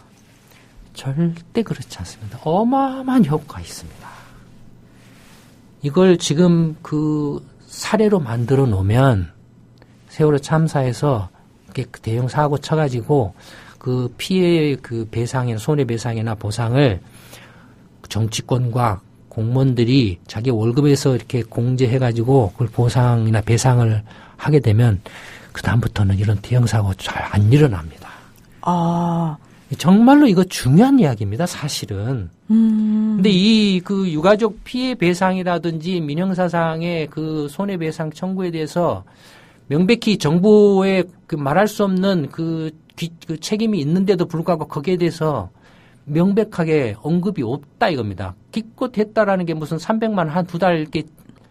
절대 그렇지 않습니다. 어마어마한 효과가 있습니다. 이걸 지금 그 사례로 만들어 놓으면 세월호 참사에서 이렇게 대형 사고 쳐가지고 그 피해 그 배상이나 손해배상이나 보상을 정치권과 공무원들이 자기 월급에서 이렇게 공제해가지고 그걸 보상이나 배상을 하게 되면 그다음부터는 이런 대형 사고 잘 안 일어납니다. 정말로 이거 중요한 이야기입니다, 사실은. 근데 이 그 유가족 피해 배상이라든지 민형사상의 그 손해배상 청구에 대해서 명백히 정부의 그 말할 수 없는 그 책임이 있는데도 불구하고 거기에 대해서 명백하게 언급이 없다 이겁니다. 기껏 했다라는 게 무슨 300만 한 두 달 이렇게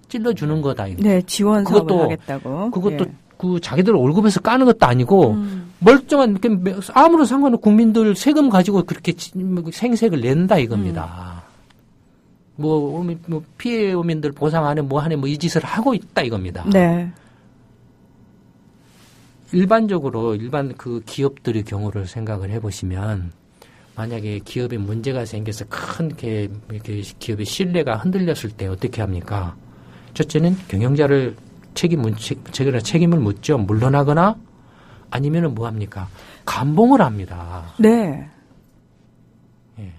찔러주는 거다. 이거. 네, 지원 사업을 하겠다고. 그것도 그 자기들 월급에서 까는 것도 아니고 멀쩡한 아무런 상관없는 국민들 세금 가지고 그렇게 생색을 낸다 이겁니다. 뭐 피해 오민들 보상하네 뭐 하네 뭐 이 짓을 하고 있다 이겁니다. 네. 일반적으로 일반 그 기업들의 경우를 생각을 해보시면 만약에 기업에 문제가 생겨서 큰 이렇게 기업의 신뢰가 흔들렸을 때 어떻게 합니까? 첫째는 경영자를 책임을 묻죠. 물러나거나 아니면은 뭐 합니까? 감봉을 합니다. 네. 예.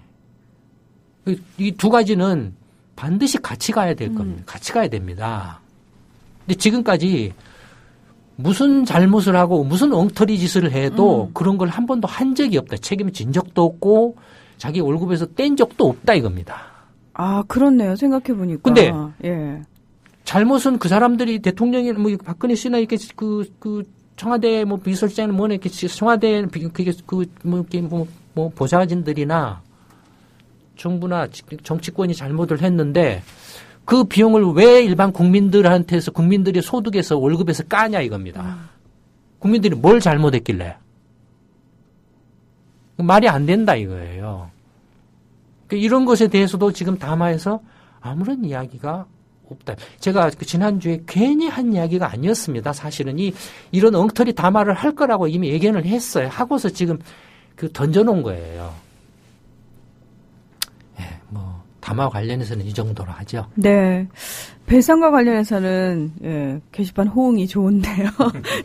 이 두 가지는 반드시 같이 가야 될 겁니다. 같이 가야 됩니다. 근데 지금까지 무슨 잘못을 하고 무슨 엉터리 짓을 해도 그런 걸 한 번도 한 적이 없다. 책임을 진 적도 없고 자기 월급에서 뗀 적도 없다 이겁니다. 아, 그렇네요. 생각해 보니까. 근데 예. 잘못은 그 사람들이 대통령이 뭐 박근혜 씨나 이렇게 그 청와대 뭐 비서실장이나 뭐 이렇게 청와대 그게 뭐 보좌진들이나 정부나 정치권이 잘못을 했는데 그 비용을 왜 일반 국민들한테서 국민들의 소득에서 월급에서 까냐 이겁니다. 국민들이 뭘 잘못했길래. 말이 안 된다 이거예요. 이런 것에 대해서도 지금 담화에서 아무런 이야기가 없다. 제가 지난주에 괜히 한 이야기가 아니었습니다. 사실은 이런 엉터리 담화를 할 거라고 이미 예견을 했어요. 하고서 지금 던져놓은 거예요. 예, 뭐 담화 관련해서는 이 정도로 하죠. 네. 배상과 관련해서는 게시판 호응이 좋은데요.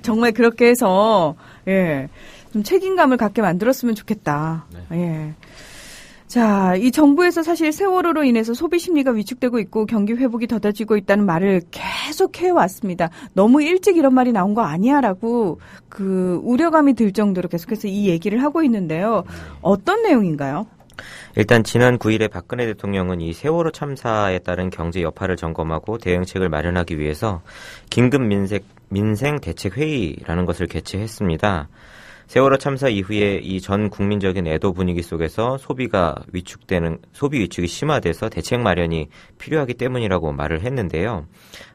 정말 그렇게 해서 좀 책임감을 갖게 만들었으면 좋겠다. 네. 예. 자, 이 정부에서 사실 세월호로 인해서 소비 심리가 위축되고 있고 경기 회복이 더뎌지고 있다는 말을 계속 해왔습니다. 너무 일찍 이런 말이 나온 거 아니야라고 우려감이 들 정도로 계속해서 이 얘기를 하고 있는데요. 어떤 내용인가요? 일단 지난 9일에 박근혜 대통령은 이 세월호 참사에 따른 경제 여파를 점검하고 대응책을 마련하기 위해서 긴급 민생 대책 회의라는 것을 개최했습니다. 세월호 참사 이후에 이 전 국민적인 애도 분위기 속에서 소비 위축이 심화돼서 대책 마련이 필요하기 때문이라고 말을 했는데요.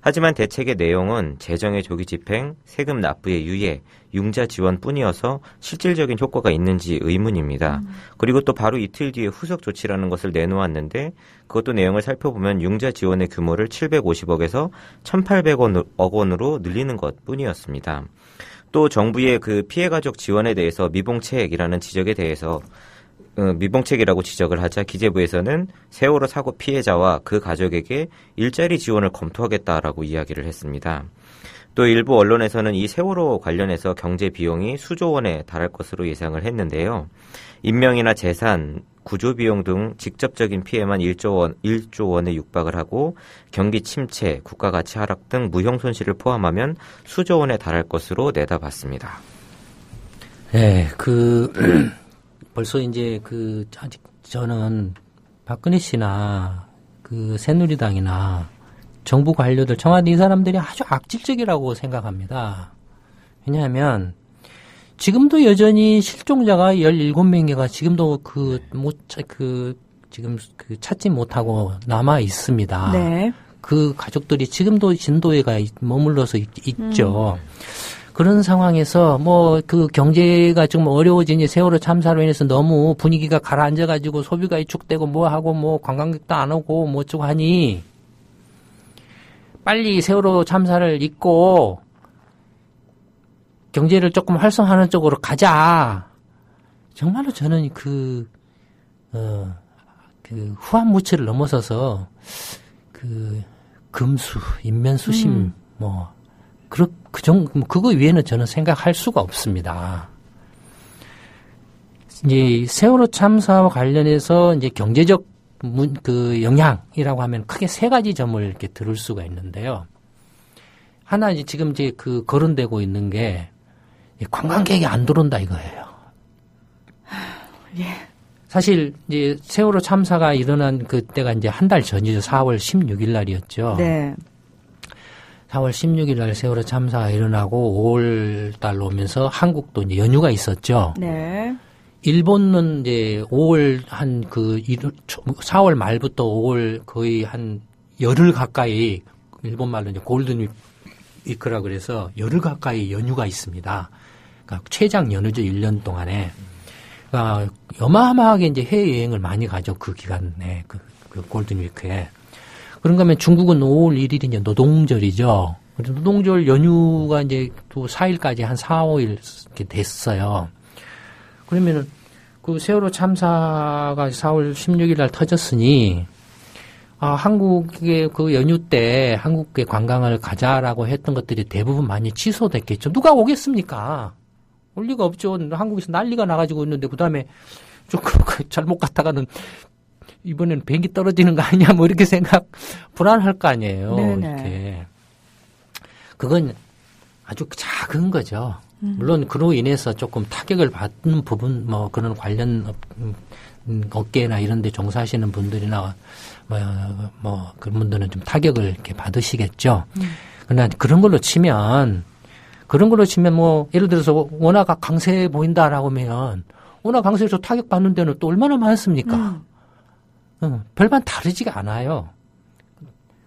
하지만 대책의 내용은 재정의 조기 집행, 세금 납부의 유예, 융자 지원뿐이어서 실질적인 효과가 있는지 의문입니다. 그리고 또 바로 이틀 뒤에 후속 조치라는 것을 내놓았는데 그것도 내용을 살펴보면 융자 지원의 규모를 750억에서 1,800억 원으로 늘리는 것뿐이었습니다. 또 정부의 그 피해 가족 지원에 대해서 미봉책이라는 지적에 대해서 미봉책이라고 지적을 하자 기재부에서는 세월호 사고 피해자와 그 가족에게 일자리 지원을 검토하겠다라고 이야기를 했습니다. 또 일부 언론에서는 이 세월호 관련해서 경제 비용이 수조 원에 달할 것으로 예상을 했는데요. 인명이나 재산, 구조 비용 등 직접적인 피해만 1조 원에 육박을 하고 경기 침체, 국가 가치 하락 등 무형 손실을 포함하면 수조 원에 달할 것으로 내다봤습니다. 네, 벌써 이제 아직 저는 박근혜 씨나 새누리당이나 정부 관료들, 청와대 이 사람들이 아주 악질적이라고 생각합니다. 왜냐하면 지금도 여전히 실종자가 17명이가 지금도 찾지 못하고 남아 있습니다. 네. 그 가족들이 지금도 진도에 머물러서 있죠. 그런 상황에서 경제가 좀 어려워지니 세월호 참사로 인해서 너무 분위기가 가라앉아가지고 소비가 위축되고 관광객도 안 오고 어쩌고 하니 빨리 세월호 참사를 잊고 경제를 조금 활성화하는 쪽으로 가자. 정말로 저는 후한무치를 넘어서서 금수, 인면수심, 그거 위에는 저는 생각할 수가 없습니다. 이제 세월호 참사와 관련해서 이제 경제적 영향이라고 하면 크게 세 가지 점을 이렇게 들을 수가 있는데요. 하나 지금 거론되고 있는 게 관광객이 안 들어온다 이거예요. 예. 사실 이제 세월호 참사가 일어난 그때가 이제 한 달 전이죠. 4월 16일 날이었죠. 네. 4월 16일 날 세월호 참사가 일어나고 5월 달로 오면서 한국도 이제 연휴가 있었죠. 네. 일본은 이제 5월 4월 말부터 5월 거의 한 열흘 가까이 일본 말로 이제 골든 위크라 그래서 열흘 가까이 연휴가 있습니다. 그러니까 최장 연휴죠. 1년 동안에. 그러니까 어마어마하게 이제 해외여행을 많이 가죠. 그 기간에, 그 골든 위크에. 그런가 하면 중국은 5월 1일이 이제 노동절이죠. 노동절 연휴가 이제 또 4일까지 한 4, 5일 이렇게 됐어요. 그러면은 세월호 참사가 4월 16일 날 터졌으니 한국의 연휴 때 한국의 관광을 가자라고 했던 것들이 대부분 많이 취소됐겠죠. 누가 오겠습니까? 올 리가 없죠. 한국에서 난리가 나가지고 있는데 그다음에 조금 잘못 갔다가는 이번에는 비행기 떨어지는 거 아니냐 이렇게 불안할 거 아니에요. 네네. 이렇게. 그건 아주 작은 거죠. 물론 그로 인해서 조금 타격을 받는 부분 그런 관련 업계나 이런 데 종사하시는 분들이나 그런 분들은 좀 타격을 이렇게 받으시겠죠. 그러나 그런 걸로 치면 예를 들어서 워낙 강세 보인다라고 하면 워낙 강세에서 타격 받는 데는 또 얼마나 많습니까? 별반 다르지가 않아요.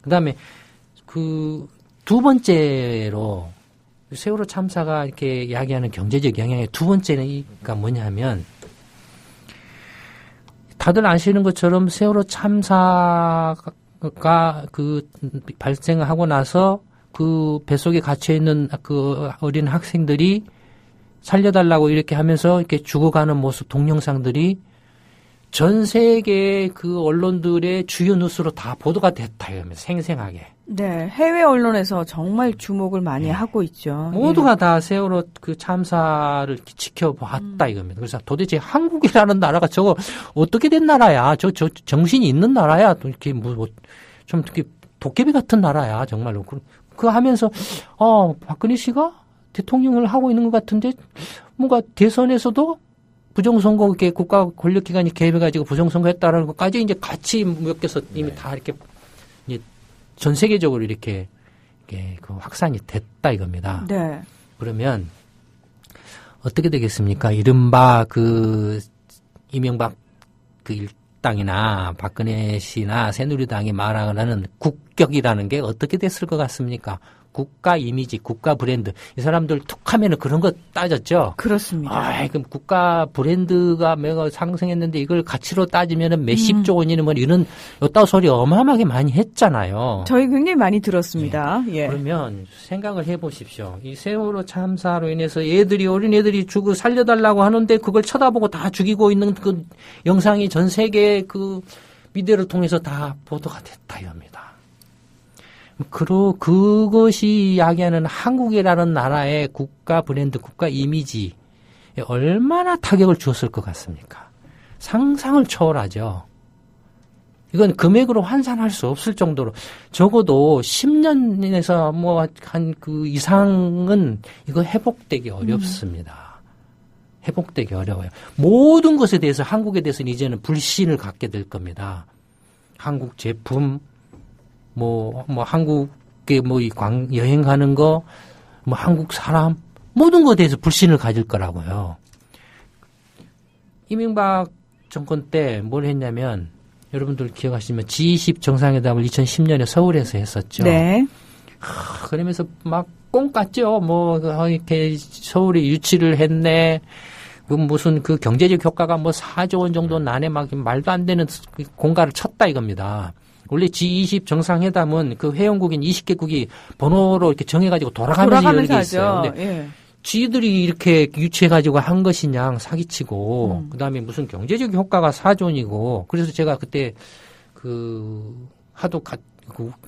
그다음에 두 번째로 세월호 참사가 이렇게 이야기하는 경제적 영향의 두 번째가 뭐냐면 다들 아시는 것처럼 세월호 참사가 발생하고 나서 뱃속에 갇혀 있는 어린 학생들이 살려달라고 이렇게 하면서 이렇게 죽어가는 모습 동영상들이 전 세계 언론들의 주요 뉴스로 다 보도가 됐다 이러면서 생생하게. 네, 해외 언론에서 정말 주목을 많이 하고 있죠. 모두가 다 세월호 참사를 지켜봤다 이겁니다. 그래서 도대체 한국이라는 나라가 저거 어떻게 된 나라야? 저 정신이 있는 나라야? 또 이렇게 좀 특히 도깨비 같은 나라야 정말로. 그거 하면서 박근혜 씨가 대통령을 하고 있는 것 같은데 뭔가 대선에서도 부정선거 이렇게 국가 권력기관이 개입해가지고 부정선거했다라는 것까지 이제 같이 엮여서 이미 다 이렇게 이제 전 세계적으로 이렇게 확산이 됐다 이겁니다. 네. 그러면 어떻게 되겠습니까? 이른바 이명박 일당이나 박근혜 씨나 새누리당이 말하는 국격이라는 게 어떻게 됐을 것 같습니까? 국가 이미지, 국가 브랜드. 이 사람들 툭 하면은 그런 거 따졌죠? 그렇습니다. 아, 그럼 국가 브랜드가 매가 상승했는데 이걸 가치로 따지면은 몇십조 원이는 뭐 이런 요따 소리 어마어마하게 많이 했잖아요. 저희 굉장히 많이 들었습니다. 예. 그러면 생각을 해 보십시오. 이 세월호 참사로 인해서 어린애들이 죽고 살려달라고 하는데 그걸 쳐다보고 다 죽이고 있는 그 영상이 전 세계 그 미디어를 통해서 다 보도가 됐다 이겁니다. 그것이 이야기하는 한국이라는 나라의 국가 브랜드, 국가 이미지에 얼마나 타격을 주었을 것 같습니까? 상상을 초월하죠. 이건 금액으로 환산할 수 없을 정도로 적어도 10년에서 뭐 한 그 이상은 이거 회복되기 어렵습니다. 회복되기 어려워요. 모든 것에 대해서 한국에 대해서는 이제는 불신을 갖게 될 겁니다. 한국 제품, 뭐 한국에 여행 가는 거, 뭐 한국 사람, 모든 것에 대해서 불신을 가질 거라고요. 이명박 정권 때 뭘 했냐면, 여러분들 기억하시면 G20 정상회담을 2010년에 서울에서 했었죠. 네. 그러면서 막 꽁 깠죠. 뭐 이렇게 서울에 유치를 했네. 무슨 그 경제적 효과가 뭐 4조 원 정도 나네 막 말도 안 되는 공가를 쳤다 이겁니다. 원래 G20 정상회담은 그 회원국인 20개국이 번호로 이렇게 정해가지고 돌아가면서 열는 게 있어요. 근데 예. 지들이 이렇게 유치해가지고 한 것이냐 사기치고 그다음에 무슨 경제적 효과가 4조 원이고 그래서 제가 그때 하도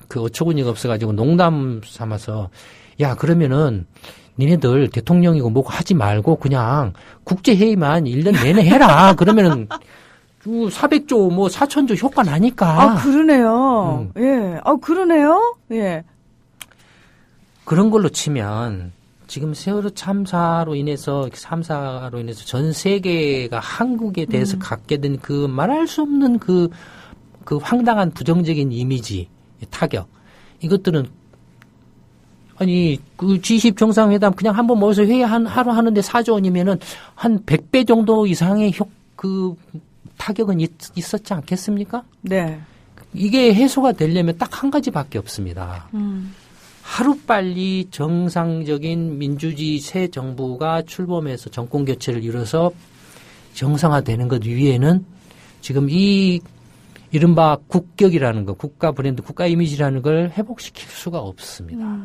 그 어처구니가 없어가지고 농담 삼아서 야 그러면은 니네들 대통령이고 뭐고 하지 말고 그냥 국제회의만 1년 내내 해라. 그러면은 400조 뭐 4천조 효과 나니까. 아 그러네요. 예. 아 그러네요. 예. 그런 걸로 치면 지금 세월호 참사로 인해서 전 세계가 한국에 대해서 갖게 된 그 말할 수 없는 그 황당한 부정적인 이미지 타격 이것들은 아니 그 G20 정상회담 그냥 한번 모여서 회의 하루 하는데 4조 원이면은 한 100배 정도 이상의 그 타격은 있었지 않겠습니까? 네. 이게 해소가 되려면 딱 한 가지밖에 없습니다. 하루빨리 정상적인 민주주의 새 정부가 출범해서 정권 교체를 이뤄서 정상화되는 것 위에는 지금 이 이른바 국격이라는 거, 국가 브랜드, 국가 이미지라는 걸 회복시킬 수가 없습니다.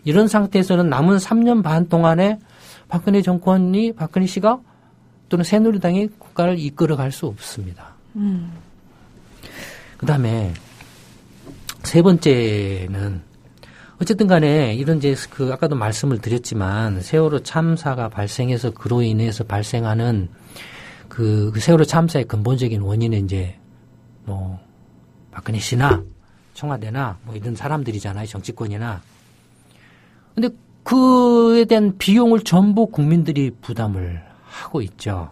이런 상태에서는 남은 3년 반 동안에 박근혜 씨가 또는 새누리당이 국가를 이끌어갈 수 없습니다. 그다음에 세 번째는 어쨌든 간에 이런 아까도 말씀을 드렸지만 세월호 참사가 발생해서 그로 인해서 발생하는 그 세월호 참사의 근본적인 원인은 이제 뭐 박근혜 씨나 청와대나 뭐 이런 사람들이잖아요. 정치권이나. 근데 그에 대한 비용을 전부 국민들이 부담을 하고 있죠.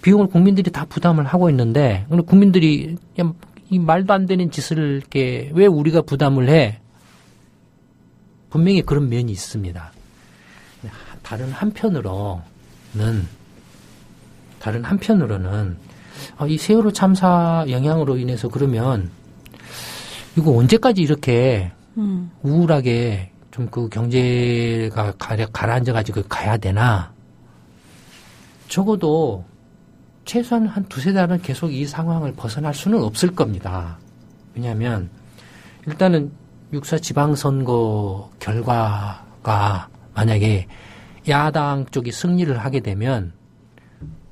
비용을 국민들이 다 부담을 하고 있는데 국민들이 이 말도 안 되는 짓을 이렇게 왜 우리가 부담을 해? 분명히 그런 면이 있습니다. 다른 한편으로는 이 세월호 참사 영향으로 인해서 그러면 이거 언제까지 이렇게 우울하게 좀 그 경제가 가라앉아가지고 가야 되나? 적어도 최소한 한 2-3달은 계속 이 상황을 벗어날 수는 없을 겁니다. 왜냐하면 일단은 6.4 지방선거 결과가 만약에 야당 쪽이 승리를 하게 되면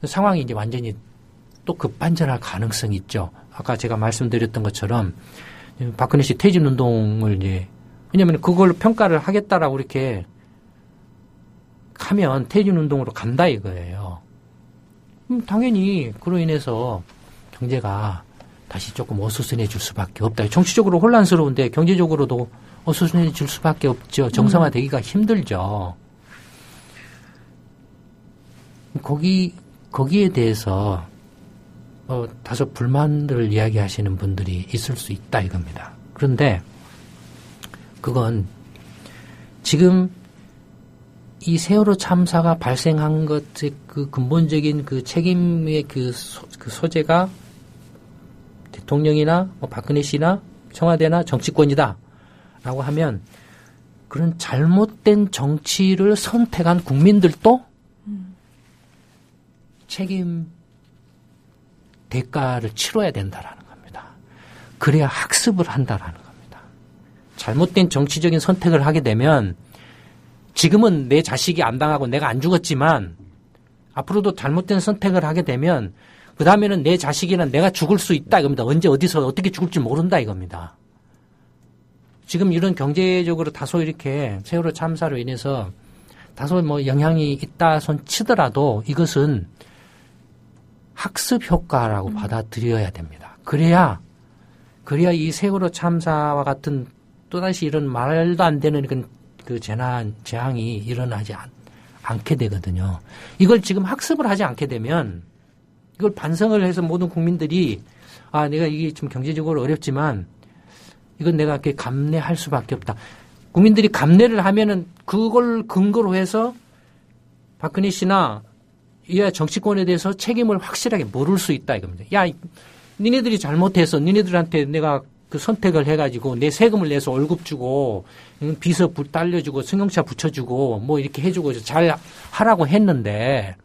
상황이 이제 완전히 또 급반전할 가능성이 있죠. 아까 제가 말씀드렸던 것처럼 박근혜 씨 퇴진 운동을 이제 왜냐하면 그걸 평가를 하겠다라고 이렇게 하면 퇴진 운동으로 간다 이거예요. 당연히 그로 인해서 경제가 다시 조금 어수선해질 수밖에 없다. 정치적으로 혼란스러운데 경제적으로도 어수선해질 수밖에 없죠. 정상화되기가 힘들죠. 거기에 대해서 다소 불만을 이야기하시는 분들이 있을 수 있다 이겁니다. 그런데 그건 지금 이 세월호 참사가 발생한 것의 그 근본적인 그 책임의 그 소재가 대통령이나 박근혜 씨나 청와대나 정치권이다 라고 하면 그런 잘못된 정치를 선택한 국민들도 책임 대가를 치러야 된다라는 겁니다. 그래야 학습을 한다라는 겁니다. 잘못된 정치적인 선택을 하게 되면 지금은 내 자식이 안 당하고 내가 안 죽었지만 앞으로도 잘못된 선택을 하게 되면 그 다음에는 내 자식이나 내가 죽을 수 있다 이겁니다. 언제 어디서 어떻게 죽을지 모른다 이겁니다. 지금 이런 경제적으로 다소 이렇게 세월호 참사로 인해서 다소 뭐 영향이 있다 손 치더라도 이것은 학습 효과라고 받아들여야 됩니다. 그래야 이 세월호 참사와 같은 또다시 이런 말도 안 되는 그 재앙이 일어나지 않게 되거든요. 이걸 지금 학습을 하지 않게 되면 이걸 반성을 해서 모든 국민들이 내가 이게 좀 경제적으로 어렵지만 이건 내가 이렇게 감내할 수밖에 없다. 국민들이 감내를 하면은 그걸 근거로 해서 박근혜 씨나 이 정치권에 대해서 책임을 확실하게 물을 수 있다 이겁니다. 야, 니네들이 잘못해서 니네들한테 내가 그 선택을 해가지고 내 세금을 내서 월급 주고 비서 딸려주고 승용차 붙여주고 뭐 이렇게 해주고 잘 하라고 했는데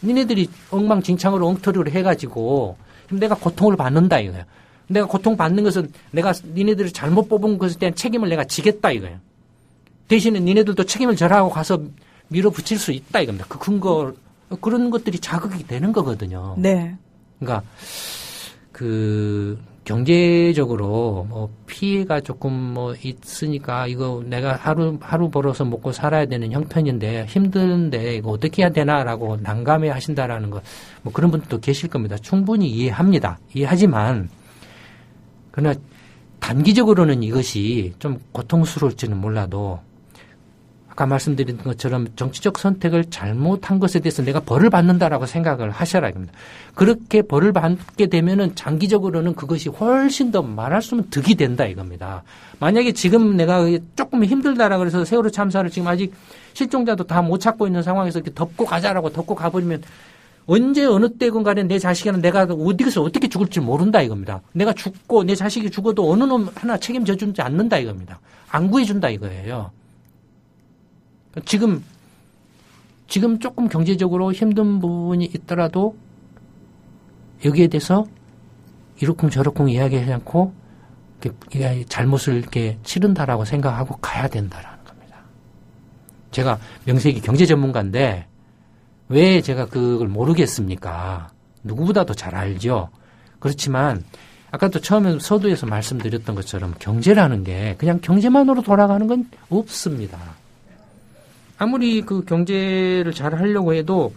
니네들이 엉망진창으로 엉터리를 해가지고 내가 고통을 받는다 이거예요. 내가 고통받는 것은 내가 니네들을 잘못 뽑은 것에 대한 책임을 내가 지겠다 이거예요. 대신에 니네들도 책임을 절하고 가서 밀어붙일 수 있다 이겁니다. 그 근거 그런 것들이 자극이 되는 거거든요. 네. 그러니까 그 경제적으로 뭐 피해가 조금 뭐 있으니까 이거 내가 하루 벌어서 먹고 살아야 되는 형편인데 힘든데 이거 어떻게 해야 되나라고 난감해 하신다라는 거 뭐 그런 분들도 계실 겁니다. 충분히 이해합니다. 이해하지만 그러나 단기적으로는 이것이 좀 고통스러울지는 몰라도 아까 말씀드린 것처럼 정치적 선택을 잘못한 것에 대해서 내가 벌을 받는다라고 생각을 하셔라 합니다. 그렇게 벌을 받게 되면은 장기적으로는 그것이 훨씬 더 말할 수 없는 득이 된다 이겁니다. 만약에 지금 내가 조금 힘들다라고 해서 세월호 참사를 지금 아직 실종자도 다 못 찾고 있는 상황에서 이렇게 덮고 가자라고 덮고 가버리면 언제 어느 때건 간에 내 자식이나 내가 어디서 어떻게 죽을지 모른다 이겁니다. 내가 죽고 내 자식이 죽어도 어느 놈 하나 책임져 주지 않는다 이겁니다. 안 구해준다 이거예요. 지금 조금 경제적으로 힘든 부분이 있더라도 여기에 대해서 이러쿵저러쿵 이야기하지 않고 이렇게 잘못을 이렇게 치른다라고 생각하고 가야 된다라는 겁니다. 제가 명색이 경제 전문가인데 왜 제가 그걸 모르겠습니까? 누구보다도 잘 알죠. 그렇지만 아까도 처음에 서두에서 말씀드렸던 것처럼 경제라는 게 그냥 경제만으로 돌아가는 건 없습니다. 아무리 그 경제를 잘 하려고 해도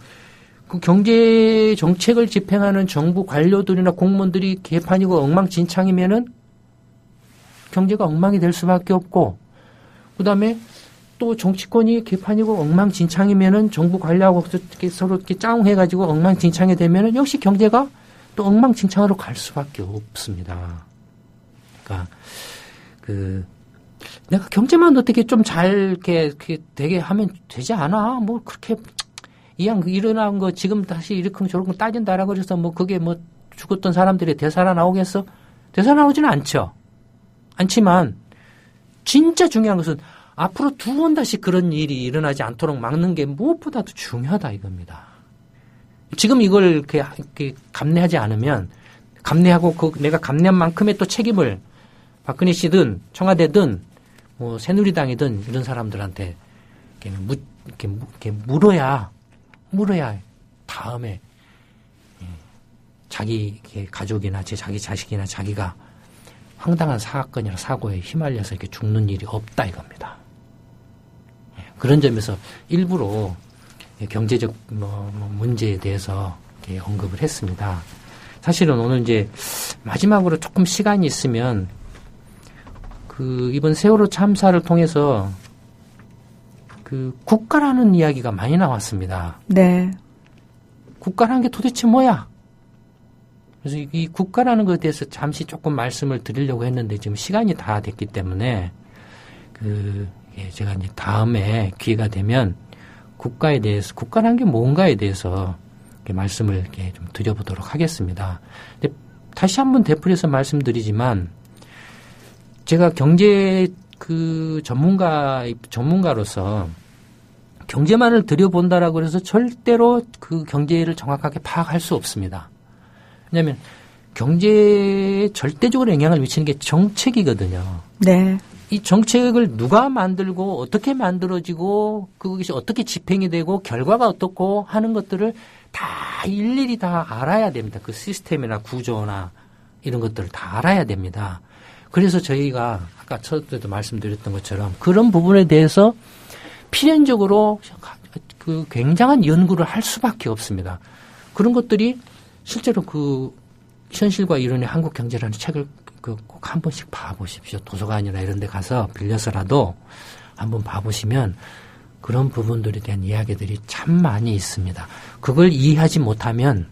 그 경제 정책을 집행하는 정부 관료들이나 공무원들이 개판이고 엉망진창이면은 경제가 엉망이 될 수밖에 없고, 그 다음에 또 정치권이 개판이고 엉망진창이면은 정부 관료하고 서로 이렇게 짜웅해가지고 엉망진창이 되면은 역시 경제가 또 엉망진창으로 갈 수밖에 없습니다. 그러니까 내가 경제만 어떻게 좀 잘 이렇게 되게 하면 되지 않아? 뭐 그렇게 이왕 일어난 거 지금 다시 이렇쿵저렇쿵 따진다라고 그래서 뭐 그게 뭐 죽었던 사람들이 되살아나오겠어? 되살아나오지는 않죠. 않지만 진짜 중요한 것은 앞으로 두 번 다시 그런 일이 일어나지 않도록 막는 게 무엇보다도 중요하다 이겁니다. 지금 이걸 이렇게 감내하지 않으면 감내하고 내가 감내한 만큼의 또 책임을 박근혜 씨든 청와대든 뭐 새누리당이든 이런 사람들한테 이렇게 물어야 다음에 자기 가족이나 자기 자식이나 자기가 황당한 사건이나 사고에 휘말려서 이렇게 죽는 일이 없다 이겁니다. 그런 점에서 일부러 경제적 문제에 대해서 이렇게 언급을 했습니다. 사실은 오늘 이제 마지막으로 조금 시간이 있으면 이번 세월호 참사를 통해서 국가라는 이야기가 많이 나왔습니다. 네. 국가라는 게 도대체 뭐야? 그래서 이 국가라는 것에 대해서 잠시 조금 말씀을 드리려고 했는데 지금 시간이 다 됐기 때문에 제가 이제 다음에 기회가 되면 국가에 대해서 국가라는 게 뭔가에 대해서 이렇게 말씀을 이렇게 좀 드려보도록 하겠습니다. 근데 다시 한번 되풀이해서 말씀드리지만 제가 경제 전문가로서 경제만을 들여본다라고 해서 절대로 그 경제를 정확하게 파악할 수 없습니다. 왜냐하면 경제에 절대적으로 영향을 미치는 게 정책이거든요. 네. 이 정책을 누가 만들고 어떻게 만들어지고 그것이 어떻게 집행이 되고 결과가 어떻고 하는 것들을 다 일일이 다 알아야 됩니다. 그 시스템이나 구조나 이런 것들을 다 알아야 됩니다. 그래서 저희가 아까 처음에도 말씀드렸던 것처럼 그런 부분에 대해서 필연적으로 그 굉장한 연구를 할 수밖에 없습니다. 그런 것들이 실제로 그 현실과 이론의 한국 경제라는 책을 꼭 한 번씩 봐보십시오. 도서관이나 이런 데 가서 빌려서라도 한번 봐보시면 그런 부분들에 대한 이야기들이 참 많이 있습니다. 그걸 이해하지 못하면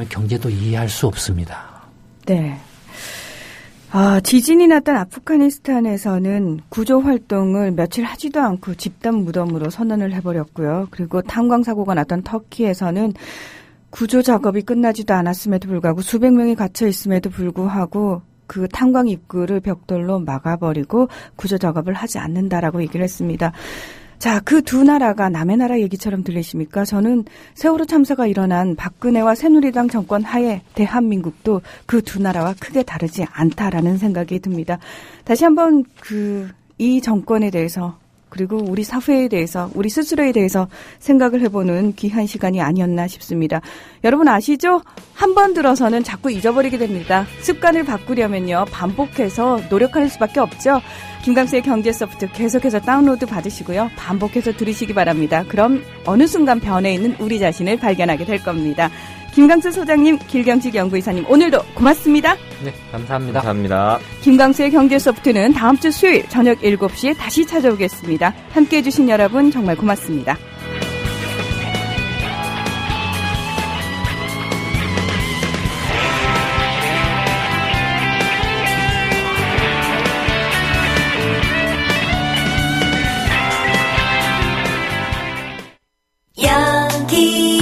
경제도 이해할 수 없습니다. 네. 지진이 났던 아프가니스탄에서는 구조 활동을 며칠 하지도 않고 집단 무덤으로 선언을 해버렸고요. 그리고 탄광 사고가 났던 터키에서는 구조 작업이 끝나지도 않았음에도 불구하고 수백 명이 갇혀 있음에도 불구하고 그 탄광 입구를 벽돌로 막아버리고 구조 작업을 하지 않는다라고 얘기를 했습니다. 자, 그 두 나라가 남의 나라 얘기처럼 들리십니까? 저는 세월호 참사가 일어난 박근혜와 새누리당 정권 하에 대한민국도 그 두 나라와 크게 다르지 않다라는 생각이 듭니다. 다시 한번 이 정권에 대해서 그리고 우리 사회에 대해서 우리 스스로에 대해서 생각을 해보는 귀한 시간이 아니었나 싶습니다. 여러분 아시죠? 한 번 들어서는 자꾸 잊어버리게 됩니다. 습관을 바꾸려면요. 반복해서 노력하는 수밖에 없죠. 김강수의 경제소프트 계속해서 다운로드 받으시고요. 반복해서 들으시기 바랍니다. 그럼 어느 순간 변해 있는 우리 자신을 발견하게 될 겁니다. 김강수 소장님, 길경식 연구이사님 오늘도 고맙습니다. 네, 감사합니다. 감사합니다. 김강수의 경제소프트는 다음 주 수요일 저녁 7시에 다시 찾아오겠습니다. 함께해 주신 여러분 정말 고맙습니다. 여기